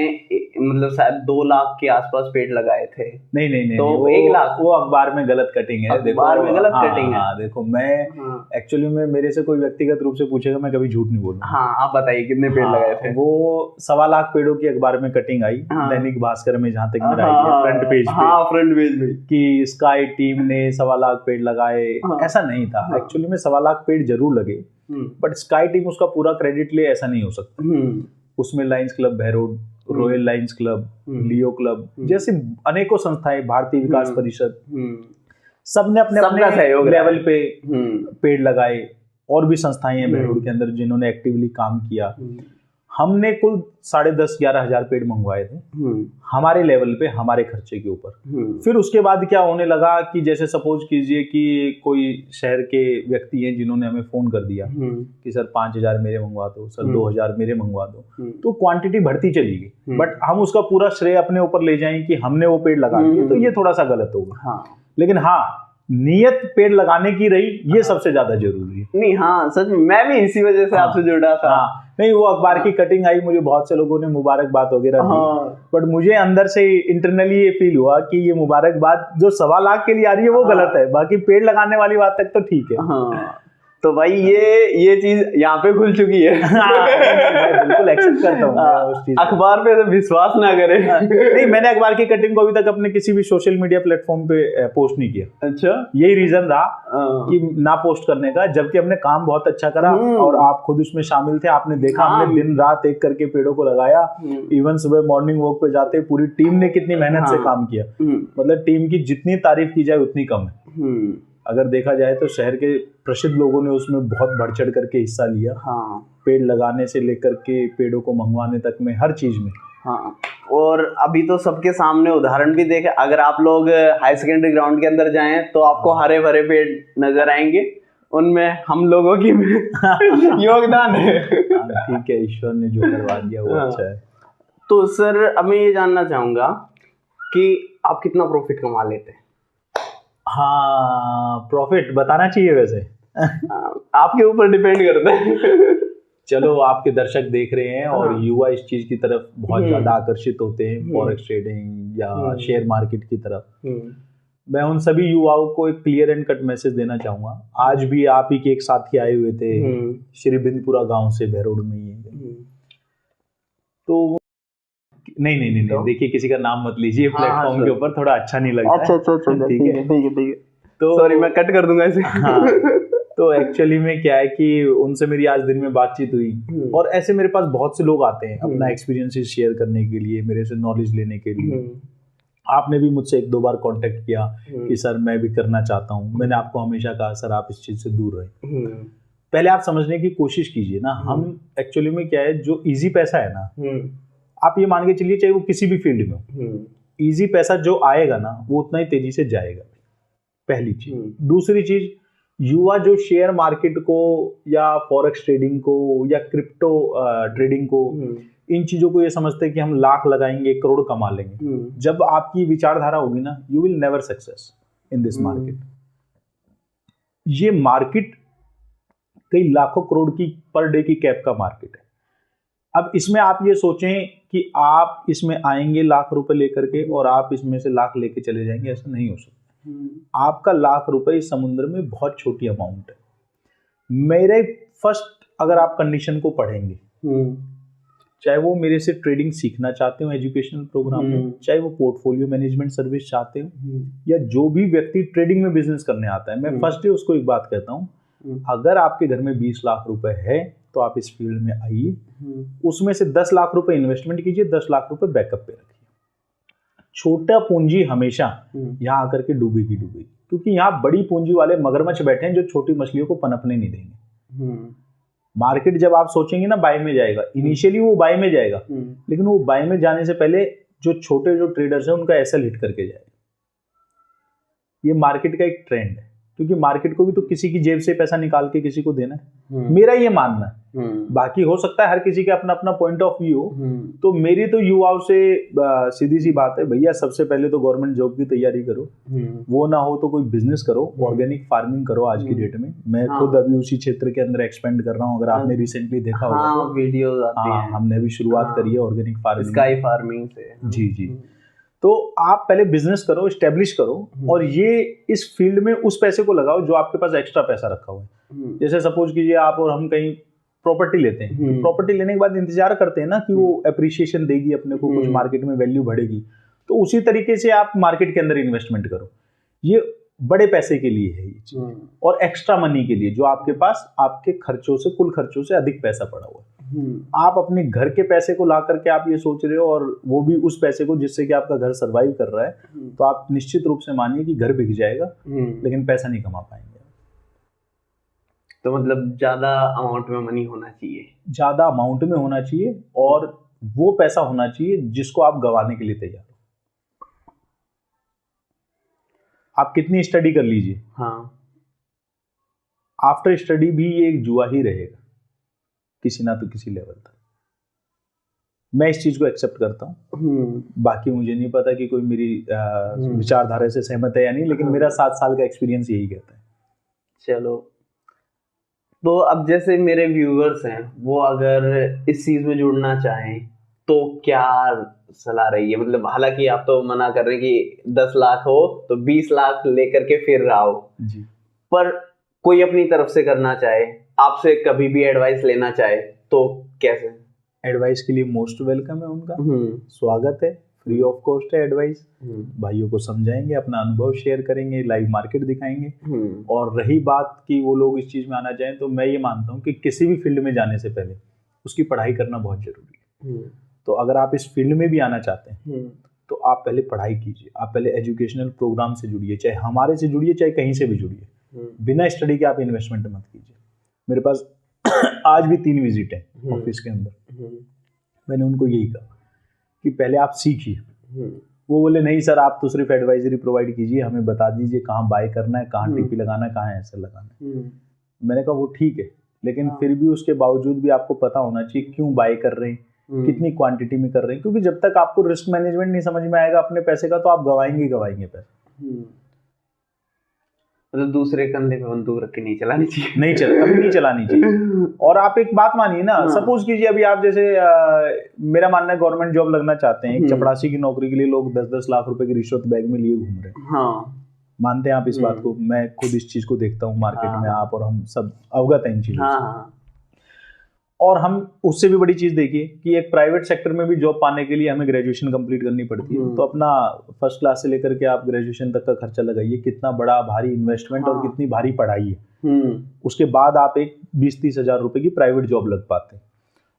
मतलब शायद 2 लाख के आसपास पेड़ लगाए थे। नहीं तो 1 लाख वो अखबार में गलत कटिंग है। अखबार में गलत कटिंग है। देखो मैं एक्चुअली में मेरे से कोई व्यक्तिगत रूप से पूछेगा मैं कभी झूठ नहीं बोलूंगा। हाँ, आप बताइए कितने पेड़ लगाए थे? वो 1.25 लाख पेड़ों की अखबार में कटिंग आई, दैनिक भास्कर में, जहाँ तक मेरा आइडिया, फ्रंट पेज पे कि स्काई टीम ने 1.25 लाख पेड़ लगाए। ऐसा नहीं था, एक्चुअली में 1.25 लाख पेड़ जरूर लगे, बट स्काई टीम उसका पूरा क्रेडिट ले, ऐसा नहीं हो सकता। उसमें Lions Club Behror, Royal Lions Club, Leo Club जैसी अनेकों संस्थाएं, भारतीय विकास परिषद, सबने अपने अपने लेवल पे पेड़ लगाए। और भी संस्थाएं हैं बहरोड के अंदर जिन्होंने एक्टिवली काम किया। हमने कुल 10,500-11 हजार पेड़ मंगवाए थे हमारे लेवल पे, हमारे खर्चे के ऊपर। फिर उसके बाद क्या होने लगा कि जैसे सपोज कीजिए कि कोई शहर के व्यक्ति हैं जिन्होंने हमें फोन कर दिया कि सर 5,000 मेरे मंगवा दो, सर 2,000 मेरे मंगवा दो, तो क्वांटिटी बढ़ती चली गई। बट हम उसका पूरा श्रेय अपने ऊपर ले जाएं कि हमने वो पेड़ लगा दिए, तो ये थोड़ा सा गलत होगा। लेकिन हाँ, नियत पेड़ लगाने की रही, ये सबसे ज्यादा जरूरी है। नहीं, हाँ सच में, मैं भी इसी वजह से आपसे जुड़ा था। नहीं, वो अखबार की कटिंग आई, मुझे बहुत से लोगों ने मुबारकबाद वगैरह दी, बट मुझे अंदर से इंटरनली ये फील हुआ कि ये मुबारकबाद जो 1.25 लाख के लिए आ रही है वो गलत है, बाकी पेड़ लगाने वाली बात तक तो ठीक है। तो भाई ये चीज यहाँ पे खुल चुकी है। मैं बिल्कुल एक्सेप्ट करता हूँ। अखबार पे विश्वास ना करें। नहीं, मैंने अखबार की कटिंग को अभी तक अपने किसी भी सोशल मीडिया प्लेटफॉर्म पे पोस्ट नहीं किया। अच्छा, यही रीजन रहा कि ना पोस्ट करने का, जबकि हमने काम बहुत अच्छा करा और आप खुद उसमें शामिल थे। आपने देखा हमने दिन रात एक करके पेड़ों को लगाया, इवन सुबह मॉर्निंग वॉक पे जाते पूरी टीम ने कितनी मेहनत से काम किया। मतलब टीम की जितनी तारीफ की जाए उतनी कम है। अगर देखा जाए तो शहर के प्रसिद्ध लोगों ने उसमें बहुत बढ़ चढ़ करके हिस्सा लिया। पेड़ लगाने से लेकर के पेड़ों को मंगवाने तक में, हर चीज में। और अभी तो सबके सामने उदाहरण भी देखे, अगर आप लोग हाई सेकेंडरी ग्राउंड के अंदर जाएं तो आपको हरे भरे पेड़ नजर आएंगे, उनमें हम लोगों की योगदान है। ठीक है, ईश्वर ने जो करवा दिया वो अच्छा है। तो सर, अब मैं ये जानना चाहूंगा कि आप कितना प्रॉफिट कमा लेते हैं? हाँ, प्रॉफिट बताना चाहिए वैसे। आपके ऊपर डिपेंड करता है। चलो, आपके दर्शक देख रहे हैं और युवा इस चीज की तरफ बहुत ज्यादा आकर्षित होते हैं, फॉरेक्स ट्रेडिंग या शेयर मार्केट की तरफ। मैं उन सभी युवाओं को एक क्लियर एंड कट मैसेज देना चाहूंगा। आज भी आप ही के एक साथी आए हुए थे श्री बिंदपुरा गांव से, बहरोड में ही। तो नहीं, देखिए किसी का नाम मत लीजिए प्लेटफॉर्म के ऊपर, थोड़ा अच्छा नहीं लगता। अच्छा, ठीक है। तो सॉरी, मैं कट कर दूंगा इसे। तो एक्चुअली में क्या है कि उनसे मेरी आज दिन में बातचीत हुई, और ऐसे मेरे पास बहुत से लोग आते हैं अपना एक्सपीरियंसेस शेयर करने के लिए, मेरे से नॉलेज लेने के लिए। आपने भी मुझसे 1-2 बार कांटेक्ट किया कि सर मैं भी करना चाहता हूँ। मैंने आपको हमेशा कहा सर आप इस चीज़ से दूर रहें। पहले आप समझने की कोशिश कीजिए ना, हम एक्चुअली में क्या है, जो इजी पैसा है ना, आप ये मान के चलिए चाहे वो किसी भी फील्ड में हो, इजी पैसा जो आएगा ना वो उतना ही तेजी से जाएगा, पहली चीज। दूसरी चीज, युवा जो शेयर मार्केट को या फॉरेक्स ट्रेडिंग को या क्रिप्टो ट्रेडिंग को, इन चीजों को ये समझते हैं कि हम लाख लगाएंगे करोड़ कमा लेंगे। जब आपकी विचारधारा होगी ना, you will never success in this market. ये मार्केट कई लाखों करोड़ की पर डे की कैप का मार्केट है। अब इसमें आप ये सोचें कि आप इसमें आएंगे लाख रुपए लेकर के और आप इसमें से लाख लेके चले जाएंगे, ऐसा नहीं हो सकता। आपका लाख रुपए इस समुद्र में बहुत छोटी अमाउंट है। मेरे फर्स्ट अगर आप कंडीशन को पढ़ेंगे, चाहे वो मेरे से ट्रेडिंग सीखना चाहते हो एजुकेशनल प्रोग्राम में, चाहे वो पोर्टफोलियो मैनेजमेंट सर्विस चाहते हो, या जो भी व्यक्ति ट्रेडिंग में बिजनेस करने आता है, मैं फर्स्ट डे उसको एक बात कहता हूँ, अगर आपके घर में 20 लाख रुपए है तो आप इस फील्ड में आइए, उसमें से 10 लाख रुपए इन्वेस्टमेंट कीजिए, 10 लाख रुपए बैकअप पे रखिए। छोटा पूंजी हमेशा यहाँ आकर के डूबेगी, क्योंकि यहाँ बड़ी पूंजी वाले मगरमच्छ बैठे हैं जो छोटी मछलियों को पनपने नहीं देंगे। मार्केट जब आप सोचेंगे ना बाय में जाएगा, इनिशियली वो बाय में जाएगा, लेकिन वो बाय में जाने से पहले जो छोटे जो ट्रेडर्स हैं उनका एसएल हिट करके जाएगा। ये मार्केट का एक ट्रेंड है, क्योंकि मार्केट को भी तो किसी की जेब से पैसा निकाल के किसी को देना है, मेरा ये मानना है। बाकी हो सकता है हर किसी का अपना अपना पॉइंट ऑफ व्यू हो। तो मेरी तो युवाओं से सीधी सी बात है, भैया सबसे पहले तो गवर्नमेंट जॉब की तैयारी करो, वो ना हो तो कोई बिजनेस करो, ऑर्गेनिक फार्मिंग करो। आज की डेट में मैं खुद अभी उसी क्षेत्र के अंदर एक्सपेंड कर रहा हूँ। अगर आपने रिसेंटली देखा होगा वीडियोस आती हैं, हमने भी शुरुआत करी है ऑर्गेनिक फार्मिंग, स्काई फार्मिंग से। जी। तो आप पहले बिजनेस करो, एस्टेब्लिश करो, और ये इस फील्ड में उस पैसे को लगाओ जो आपके पास एक्स्ट्रा पैसा रखा हुआ है। जैसे सपोज कीजिए आप और हम कहीं प्रॉपर्टी लेते हैं, तो प्रॉपर्टी लेने के बाद इंतजार करते हैं ना कि वो एप्रिसिएशन देगी अपने को, कुछ मार्केट में वैल्यू बढ़ेगी। तो उसी तरीके से आप मार्केट के अंदर इन्वेस्टमेंट करो। ये बड़े पैसे के लिए है ये चीज, और एक्स्ट्रा मनी के लिए जो आपके पास आपके खर्चों से, कुल खर्चों से अधिक पैसा पड़ा हुआ है। आप अपने घर के पैसे को ला करके आप ये सोच रहे हो, और वो भी उस पैसे को जिससे कि आपका घर सरवाइव कर रहा है, तो आप निश्चित रूप से मानिए कि घर बिक जाएगा, लेकिन पैसा नहीं कमा पाएंगे। तो मतलब ज्यादा अमाउंट में मनी होना चाहिए, ज्यादा अमाउंट में होना चाहिए, और वो पैसा होना चाहिए जिसको आप गंवाने के लिए तैयार हो। आप कितनी स्टडी कर लीजिए, आफ्टर स्टडी भी ये एक जुआ ही रहेगा किसी ना तो किसी लेवल तक। मैं इस चीज को एक्सेप्ट करता हूँ। बाकी मुझे नहीं पता कि कोई मेरी विचारधारा से सहमत है या नहीं, लेकिन मेरा 7 साल का एक्सपीरियंस यही कहता है। चलो, तो अब जैसे मेरे व्यूअर्स हैं, वो अगर इस चीज में जुड़ना चाहें तो क्या सलाह रही है? मतलब हालांकि आप तो मना कर रहे हैं कि 10 लाख हो तो 20 लाख लेकर के फिर आओ जी, पर कोई अपनी तरफ से करना चाहे, आपसे कभी भी एडवाइस लेना चाहे, तो कैसे? एडवाइस के लिए मोस्ट वेलकम है उनका, स्वागत है, फ्री ऑफ कॉस्ट है एडवाइस। भाइयों को समझाएंगे, अपना अनुभव शेयर करेंगे, लाइव मार्केट दिखाएंगे। और रही बात कि वो लोग इस चीज में आना चाहें, तो मैं ये मानता हूँ कि किसी भी फील्ड में जाने से पहले उसकी पढ़ाई करना बहुत जरूरी है। तो अगर आप इस फील्ड में भी आना चाहते हैं तो आप पहले पढ़ाई कीजिए, आप पहले एजुकेशनल प्रोग्राम से जुड़िए, चाहे हमारे से जुड़िए चाहे कहीं से भी जुड़िए। बिना स्टडी के आप इन्वेस्टमेंट मत कीजिए। मेरे पास आज भी 3 विजिट है ऑफिस के अंदर। मैंने उनको यही कहा कि पहले आप सीखिए। वो बोले नहीं सर, आप तो सिर्फ एडवाइजरी प्रोवाइड कीजिए, हमें बता दीजिए कहाँ बाय करना है, कहाँ टीपी लगाना है, कहाँ ऐसा लगाना है। मैंने कहा वो ठीक है, लेकिन फिर भी उसके बावजूद भी आपको पता होना चाहिए क्यों बाय कर रहे हैं, कितनी क्वांटिटी में कर रहे हैं, क्योंकि जब तक आपको रिस्क मैनेजमेंट नहीं समझ में आएगा अपने पैसे का, तो आप गवाएंगे पैसे। मतलब दूसरे कंधे पे बंदूक रख के नहीं चलानी चाहिए, कभी नहीं चलानी चाहिए। और आप एक बात मानिए ना, सपोज कीजिए अभी आप जैसे मेरा मानना है गवर्नमेंट जॉब लगना चाहते हैं, एक चपरासी की नौकरी के लिए लोग 10-10 लाख रुपए की रिश्वत बैग में लिए घूम रहे हैं। मानते हैं आप इस बात को? मैं खुद इस चीज को देखता हूँ मार्केट में, आप और हम सब अवगत हैं इन चीजों से। और हम उससे भी बड़ी चीज देखिए कि एक प्राइवेट सेक्टर में भी जॉब पाने के लिए हमें ग्रेजुएशन कंप्लीट करनी पड़ती है। तो अपना फर्स्ट क्लास से लेकर के आप ग्रेजुएशन तक का खर्चा लगाइए, कितना बड़ा भारी इन्वेस्टमेंट और कितनी भारी पढ़ाई है। उसके बाद आप एक 20-30 हजार रुपए की प्राइवेट जॉब लग पाते हैं।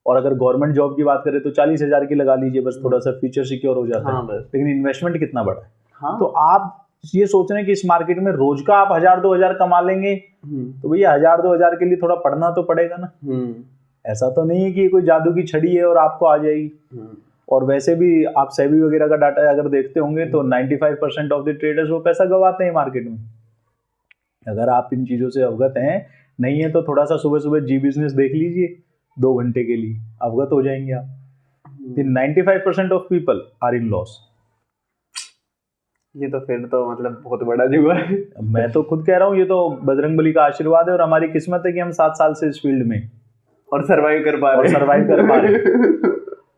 और अगर गवर्नमेंट जॉब की बात करें तो 40,000 की लगा लीजिए, बस थोड़ा सा फ्यूचर सिक्योर हो जाता है। लेकिन इन्वेस्टमेंट कितना बड़ा है। हाँ। तो आप ये सोच रहे हैं कि इस मार्केट में रोज का आप 1,000-2,000 कमा लेंगे, तो भैया 1,000-2,000 के लिए थोड़ा पढ़ना तो पड़ेगा ना। ऐसा तो नहीं है कि कोई जादू की छड़ी है और आपको आ जाएगी। और वैसे भी आप सेबी वगैरह का डाटा अगर देखते होंगे तो 95% ऑफ द ट्रेडर्स वो पैसा गवाते हैं मार्केट में। अगर आप इन चीज़ों से अवगत हैं, नहीं है तो थोड़ा सा सुबह सुबह जी बिजनेस देख लीजिए 2 घंटे के लिए, अवगत हो जाएंगे आप। 95% of people are in loss. ये तो फिर तो मतलब बहुत बड़ा जुआ है। मैं तो खुद कह रहा हूँ, ये तो बजरंगबली का आशीर्वाद है और हमारी किस्मत है कि हम 7 साल से इस फील्ड में और सरवाइव कर पा रहे हैं।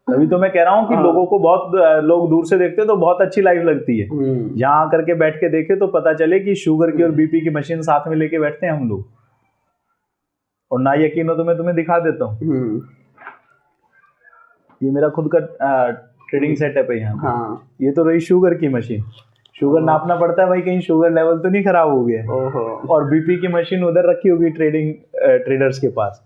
तभी तो मैं कह रहा हूँ कि लोगों को बहुत लोग दूर से देखते हैं तो बहुत अच्छी लाइफ लगती है। यहाँ आकर के बैठ के देखे तो पता चले कि शुगर की और बीपी की मशीन साथ में लेके बैठते हैं हम लोग। और ना यकीन हो तो मैं तुम्हें दिखा देता हूँ। ये मेरा खुद का ट्रेडिंग सेटअप है यहाँ। हाँ। ये तो रही शुगर की मशीन। शुगर नापना पड़ता है भाई, कहीं शुगर लेवल तो नहीं खराब हो गया। और बीपी की मशीन उधर रखी होगी ट्रेडर्स के पास।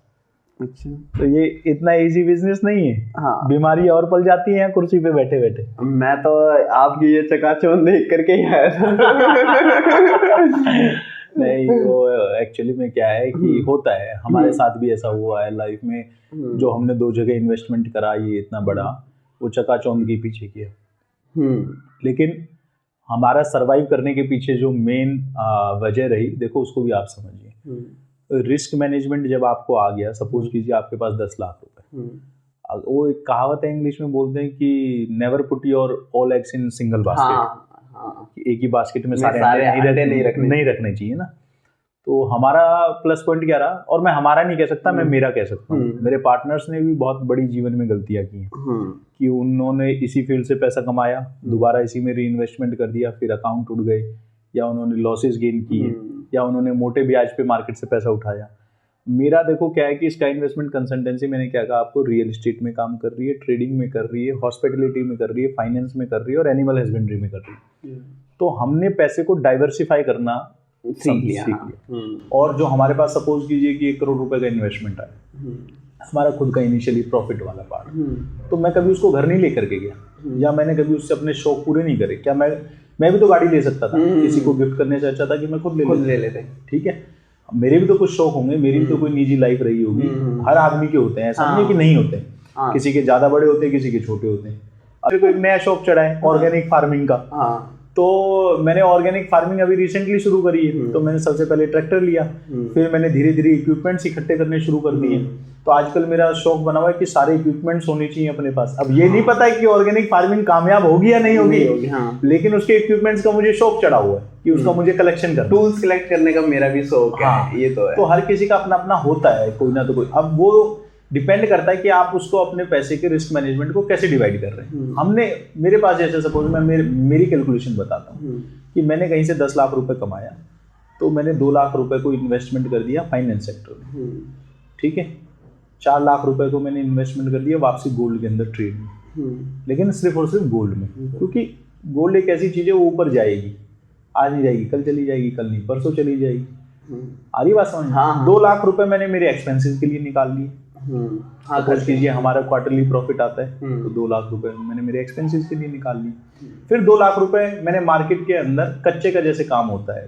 अच्छा। तो ये इतना इजी बिजनेस नहीं है। हाँ। बीमारी और पल जाती है कुर्सी पे बैठे बैठे। मैं तो आपकी ये चकाचौंध देख करके ही आया था। नहीं, वो एक्चुअली में क्या है कि होता है, हमारे साथ भी ऐसा हुआ है लाइफ में। जो हमने 2 जगह इन्वेस्टमेंट करा, ये इतना बड़ा, वो चकाचौंध के पीछे किया। लेकिन हमारा सरवाइव करने के पीछे जो मेन वजह रही, देखो उसको भी आप समझिए। रिस्क मैनेजमेंट जब आपको आ गया, सपोज कीजिए आपके पास 10 लाख रुपए, वो एक कहावत है इंग्लिश में बोलते हैं कि never put your all eggs in single basket. एक ही बास्केट में सारे अंडे नहीं रखने चाहिए ना। तो हमारा प्लस पॉइंट क्या रहा, और मैं हमारा नहीं कह सकता, मैं मेरा कह सकता हूँ। मेरे पार्टनर्स ने भी बहुत बड़ी जीवन में गलतियां की हैं कि उन्होंने इसी फील्ड से पैसा कमाया, दोबारा इसी में री इन्वेस्टमेंट कर दिया, फिर अकाउंट टूट गए, या उन्होंने लॉसेस गेन किए, या उन्होंने मोटे ब्याज पे मार्केट से पैसा उठाया। मेरा देखो क्या है कि इसका इन्वेस्टमेंट कंसल्टेंसी, मैंने क्या कहा आपको, रियल एस्टेट में काम कर रही है, ट्रेडिंग में कर रही है, हॉस्पिटलिटी में कर रही है, फाइनेंस में कर रही है और एनिमल हस्बेंड्री में कर रही है। तो हमने पैसे को डाइवर्सिफाई करना सीख लिया। और जो हमारे पास सपोज कीजिए कि 1 करोड़ रुपए का इन्वेस्टमेंट आया, हमारा खुद का इनिशियली प्रॉफिट वाला पार्ट, तो मैं कभी उसको घर नहीं लेकर के गया, या मैंने कभी उससे अपने शौक पूरे नहीं करे। क्या मैं भी तो गाड़ी ले सकता था, किसी को गिफ्ट करने से अच्छा था कि मैं खुद ले लेते। ठीक है, मेरे भी तो कुछ शौक होंगे, मेरी भी तो कोई निजी लाइफ रही होगी। हर आदमी के होते हैं, ऐसा नहीं कि नहीं होते हैं। किसी के ज्यादा बड़े होते हैं, किसी के छोटे होते हैं। अभी कोई नया शौक चढ़ा है ऑर्गेनिक फार्मिंग का, तो मैंने ऑर्गेनिक फार्मिंग अभी रिसेंटली शुरू करी है। तो मैंने सबसे पहले ट्रैक्टर लिया, फिर मैंने धीरे धीरे इक्विपमेंट्स इकट्ठे करने शुरू कर दिए। तो आजकल मेरा शौक बना हुआ है कि सारे इक्विपमेंट्स होने चाहिए अपने पास। अब ये नहीं पता है कि ऑर्गेनिक फार्मिंग कामयाब होगी या नहीं होगी, लेकिन उसके इक्विपमेंट्स का मुझे शौक चढ़ा हुआ है कि उसका मुझे कलेक्शन करना, टूल्स कलेक्ट करने का मेरा भी शौक है। ये तो है। तो हर किसी का अपना अपना होता है, कोई ना तो कोई। अब वो डिपेंड करता है कि आप उसको अपने पैसे के रिस्क मैनेजमेंट को कैसे डिवाइड कर रहे हैं। मेरे पास जैसे सपोज मैं मेरी कैलकुलेशन बताता हूँ कि मैंने कहीं से 10 लाख रुपए कमाया, तो मैंने 2 लाख रुपए को इन्वेस्टमेंट कर दिया फाइनेंस सेक्टर में। ठीक है, 4 लाख रुपए को मैंने इन्वेस्टमेंट कर दिया वापसी गोल्ड के अंदर, ट्रेड में, लेकिन सिर्फ और सिर्फ गोल्ड में। क्योंकि गोल्ड एक ऐसी चीज है, वो ऊपर जाएगी, आज नहीं जाएगी, कल चली जाएगी, कल नहीं परसों चली जाएगी। आ रही बात समझ? 2 लाख रुपए मैंने मेरे एक्सपेंसेस के लिए निकाल लिए। सपोज कीजिए हमारा क्वार्टरली प्रॉफिट आता है, तो 2 लाख रुपए मैंने मेरे एक्सपेंसेस के लिए निकाल लिए। फिर 2 लाख रुपए मैंने मार्केट के अंदर कच्चे का जैसे काम होता है,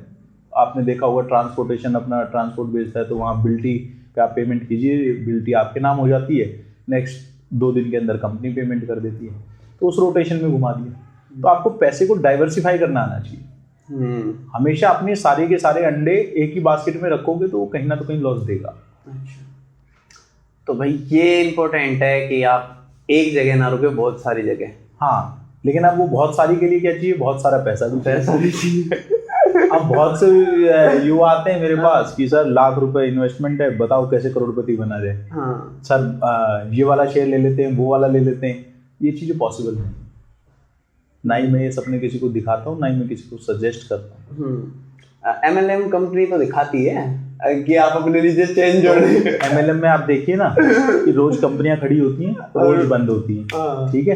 आपने देखा होगा ट्रांसपोर्टेशन, अपना ट्रांसपोर्ट बेचता है, तो वहाँ बिल्टी पे आप पेमेंट कीजिए, बिल्टी आपके नाम हो जाती है, नेक्स्ट 2 दिन के अंदर कंपनी पेमेंट कर देती है। तो उस रोटेशन में घुमा दिया। तो आपको पैसे को डाइवर्सिफाई करना आना चाहिए। हमेशा अपने सारे के सारे अंडे एक ही बास्केट में रखोगे तो वो कहीं ना तो कहीं लॉस देगा। तो भाई ये इम्पोर्टेंट है कि आप एक जगह ना रुके, बहुत सारी जगह। हाँ, लेकिन अब वो बहुत सारी के लिए क्या चाहिए, बहुत सारा पैसा भी चाहिए। अब बहुत से युवा आते हैं मेरे पास कि सर लाख रुपए इन्वेस्टमेंट है, बताओ कैसे करोड़पति बना जाए। सर ये वाला शेयर ले लेते हैं, वो वाला ले लेते हैं। ये चीजें पॉसिबल नहीं। ना ही मैं ये सपने किसी को दिखाता हूँ, ना ही मैं किसी को सजेस्ट करता हूँ। MLM कंपनी तो दिखाती है कि आप अपने लिए चेंज जोड़ लें। MLM में आप देखिए ना कि रोज कंपनियां खड़ी होती हैं, रोज बंद होती हैं। ठीक है,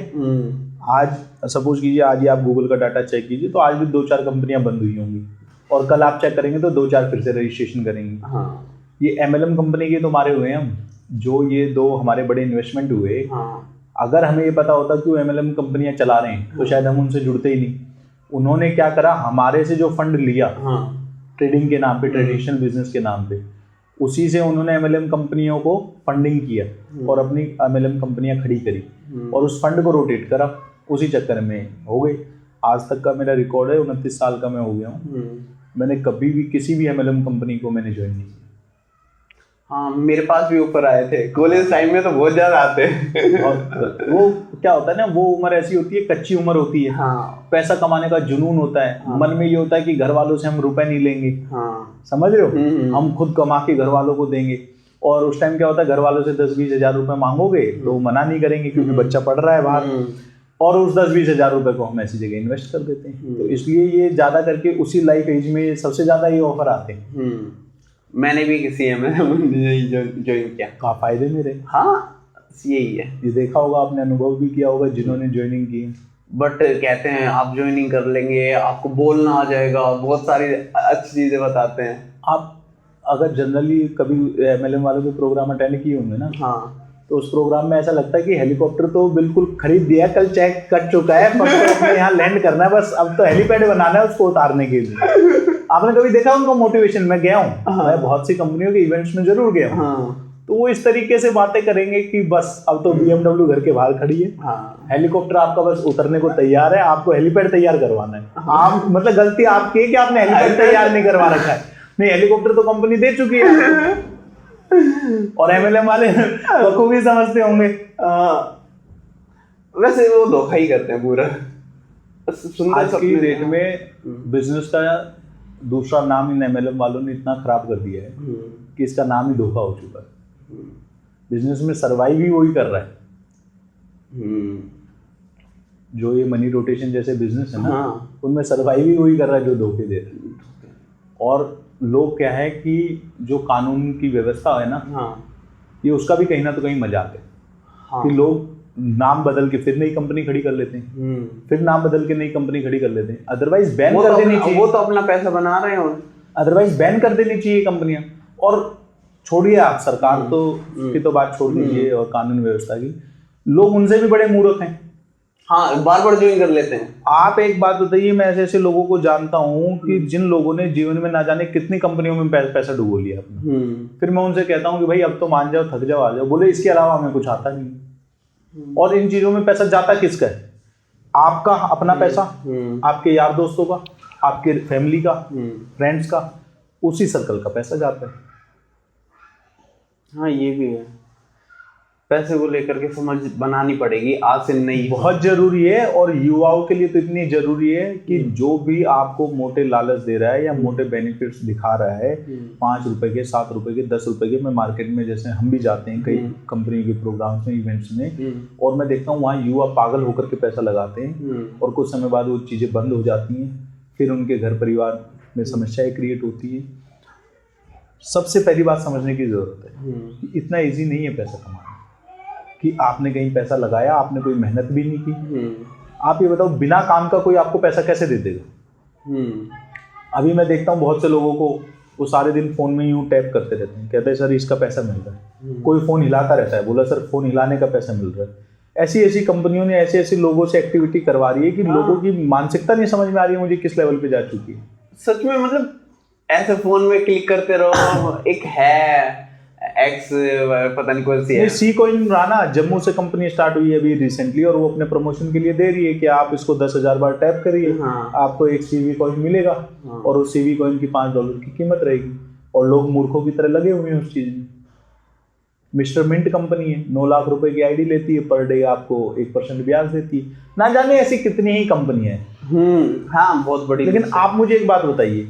आज सपोज कीजिए आज ही आप गूगल का डाटा चेक कीजिए, तो आज भी 2-4 कंपनियां बंद हुई होंगी, और कल आप चेक करेंगे तो 2-4 फिर से रजिस्ट्रेशन करेंगे। ये MLM कंपनी के तो मारे हुए हैं हम। जो ये 2 हमारे बड़े इन्वेस्टमेंट हुए, हाँ, अगर हमें ये पता होता कि वो MLM कंपनियां चला रहे हैं तो शायद हम उनसे जुड़ते ही नहीं। उन्होंने क्या करा, हमारे से जो फंड लिया हाँ, ट्रेडिंग के नाम पे, ट्रेडिशनल बिजनेस के नाम पे, उसी से उन्होंने MLM कंपनियों को फंडिंग किया और अपनी MLM कंपनियां खड़ी करी और उस फंड को रोटेट करा, उसी चक्कर में हो गई। आज तक का मेरा रिकॉर्ड है, 29 साल का मैं हो गया हूँ। मैंने कभी भी किसी भी MLM कंपनी को मैंने ज्वाइन नहीं किया। हाँ, मेरे पास भी ऊपर आए थे कॉलेज टाइम में, तो बहुत ज्यादा आते हैं। और वो क्या होता है ना, वो उम्र ऐसी होती है, कच्ची उम्र होती है। हाँ, पैसा कमाने का जुनून होता है। हाँ, मन में ये होता है कि घर वालों से हम रुपए नहीं लेंगे। हाँ, समझ रहे हो, हम खुद कमा के घर वालों को देंगे। और उस टाइम क्या होता है, घर वालों से 10-20 हज़ार रुपए मांगोगे तो वो मना नहीं करेंगे क्योंकि बच्चा पढ़ रहा है बाहर, और उस 10-20 हज़ार रुपए को हम ऐसी जगह इन्वेस्ट कर देते हैं। तो इसलिए ये ज्यादा करके उसी लाइफ एज में सबसे ज्यादा ये ऑफर आते हैं। मैंने भी किसी ज्वाइन किया, कहा फायदे मेरे। हाँ, यही है। ये देखा होगा आपने, अनुभव भी किया होगा जिन्होंने ज्वाइनिंग की। बट कहते हैं आप ज्वाइनिंग कर लेंगे, आपको बोलना आ जाएगा, बहुत सारी अच्छी चीजें बताते हैं। आप अगर जनरली कभी MLM वालों के प्रोग्राम अटेंड किए होंगे ना, हाँ, तो उस प्रोग्राम में ऐसा लगता है कि हेलीकॉप्टर तो बिल्कुल खरीद दिया, कल चेक कट चुका है, पर तो अपने यहाँ लैंड करना है, बस अब तो हेलीपैड बनाना है उसको उतारने के लिए। आपने कभी देखा उनको मोटिवेशन? मैं गया हूँ, मैं बहुत सी कंपनियों के इवेंट्स में जरूर गया हूँ। हाँ, तो वो इस तरीके से बातें करेंगे कि बस अब तो BMW घर के बाहर खड़ी है, हाँ, हेलीकॉप्टर आपका बस उतरने को तैयार है, आपको हेलीपैड तैयार करवाना है। आप मतलब गलती आपकी है कि आपने हेलीपैड तैयार नहीं करवा रखा है। नहीं, हेलीकॉप्टर तो कंपनी दे चुकी है। और MLM वाले बखूबी समझते होंगे। वैसे वो धोखा ही करते हैं पूरा। आज की डेट में बिजनेस का दूसरा नाम इन MLM वालों ने इतना खराब कर दिया है कि इसका नाम ही धोखा हो चुका है। बिजनेस में सर्वाइव ही वही कर रहा है। जो ये मनी रोटेशन जैसे बिजनेस है ना, उनमें सर्वाइव ही वही कर रहा है जो धोखे दे रहे हैं। और लोग क्या है कि जो कानून की व्यवस्था है ना, ये उसका भी कहीं ना तो कहीं मजाक है। कि लोग नाम बदल के फिर नई कंपनी खड़ी कर लेते हैं, फिर नाम बदल के नई कंपनी खड़ी कर लेते हैं। अदरवाइज बैन कर देनी चाहिए। वो तो अपना पैसा बना रहे हैं। अदरवाइज बैन कर देनी चाहिए कंपनियां। और छोड़िए आप सरकार तो की तो बात छोड़ दीजिए और कानून व्यवस्था की, लोग उनसे भी बड़े मूर्ख हैं। हाँ, बार बार ज्वाइन कर लेते हैं। आप एक बात बताइए, मैं ऐसे ऐसे लोगों को जानता हूँ कि जिन लोगों ने जीवन में ना जाने कितनी कंपनियों में पैसा डुबो लिया अपना। फिर मैं उनसे कहता हूँ कि भाई अब तो मान जाओ, थक जाओ, आ जाओ। बोले इसके अलावा हमें कुछ आता नहीं। और इन चीजों में पैसा जाता किसका है? आपका अपना पैसा, आपके यार दोस्तों का, आपके फैमिली का, फ्रेंड्स का, उसी सर्कल का पैसा जाता है। हाँ, ये भी है। पैसे को लेकर के समझ बनानी पड़ेगी आज से। नहीं, बहुत जरूरी है। और युवाओं के लिए तो इतनी जरूरी है कि जो भी आपको मोटे लालच दे रहा है या मोटे बेनिफिट्स दिखा रहा है, 5 रुपए के, 7 रुपए के, 10 रुपए के, मैं मार्केट में जैसे हम भी जाते हैं कई कंपनी के प्रोग्राम्स में, इवेंट्स में, और मैं देखता हूँ वहाँ युवा पागल होकर के पैसा लगाते हैं और कुछ समय बाद वो चीजें बंद हो जाती हैं। फिर उनके घर परिवार में समस्याएं क्रिएट होती है। सबसे पहली बात समझने की जरूरत है कि इतना इजी नहीं है पैसा कमाना, कि आपने कहीं पैसा लगाया, आपने कोई मेहनत भी नहीं की। आप ये बताओ, बिना काम का कोई आपको पैसा कैसे दे देगा? अभी मैं देखता हूँ बहुत से लोगों को, वो सारे दिन फोन में यूं टैप करते रहते हैं, कहते हैं सर इसका पैसा मिल रहा है। कोई फोन हिलाता रहता है, बोला सर फोन हिलाने का पैसा मिल रहा है। ऐसी ऐसी कंपनियों ने ऐसे ऐसे लोगों से एक्टिविटी करवा रही है कि लोगों की मानसिकता नहीं समझ में आ रही है मुझे किस लेवल पे जा चुकी है। सच में, मतलब ऐसे फोन में क्लिक करते रहो। एक है एक्स, पता नहीं कौन सी है, सी कॉइन राना, जम्मू से कंपनी स्टार्ट हुई है अभी रिसेंटली, और वो अपने प्रमोशन के लिए दे रही है कि आप इसको 10,000 बार टैप करिए, आपको एक CV कॉइन मिलेगा। और उस CV कॉइन की $5 की कीमत रहेगी। और लोग मूर्खों की तरह लगे हुए हैं उस चीज में। मिस्टर मिंट कंपनी है, 9 लाख रुपए की आईडी लेती है, पर डे आपको 1% ब्याज देती है। ना जाने ऐसी कितनी ही कंपनियां हैं। हाँ, बहुत बड़ी। लेकिन आप मुझे एक बात बताइए,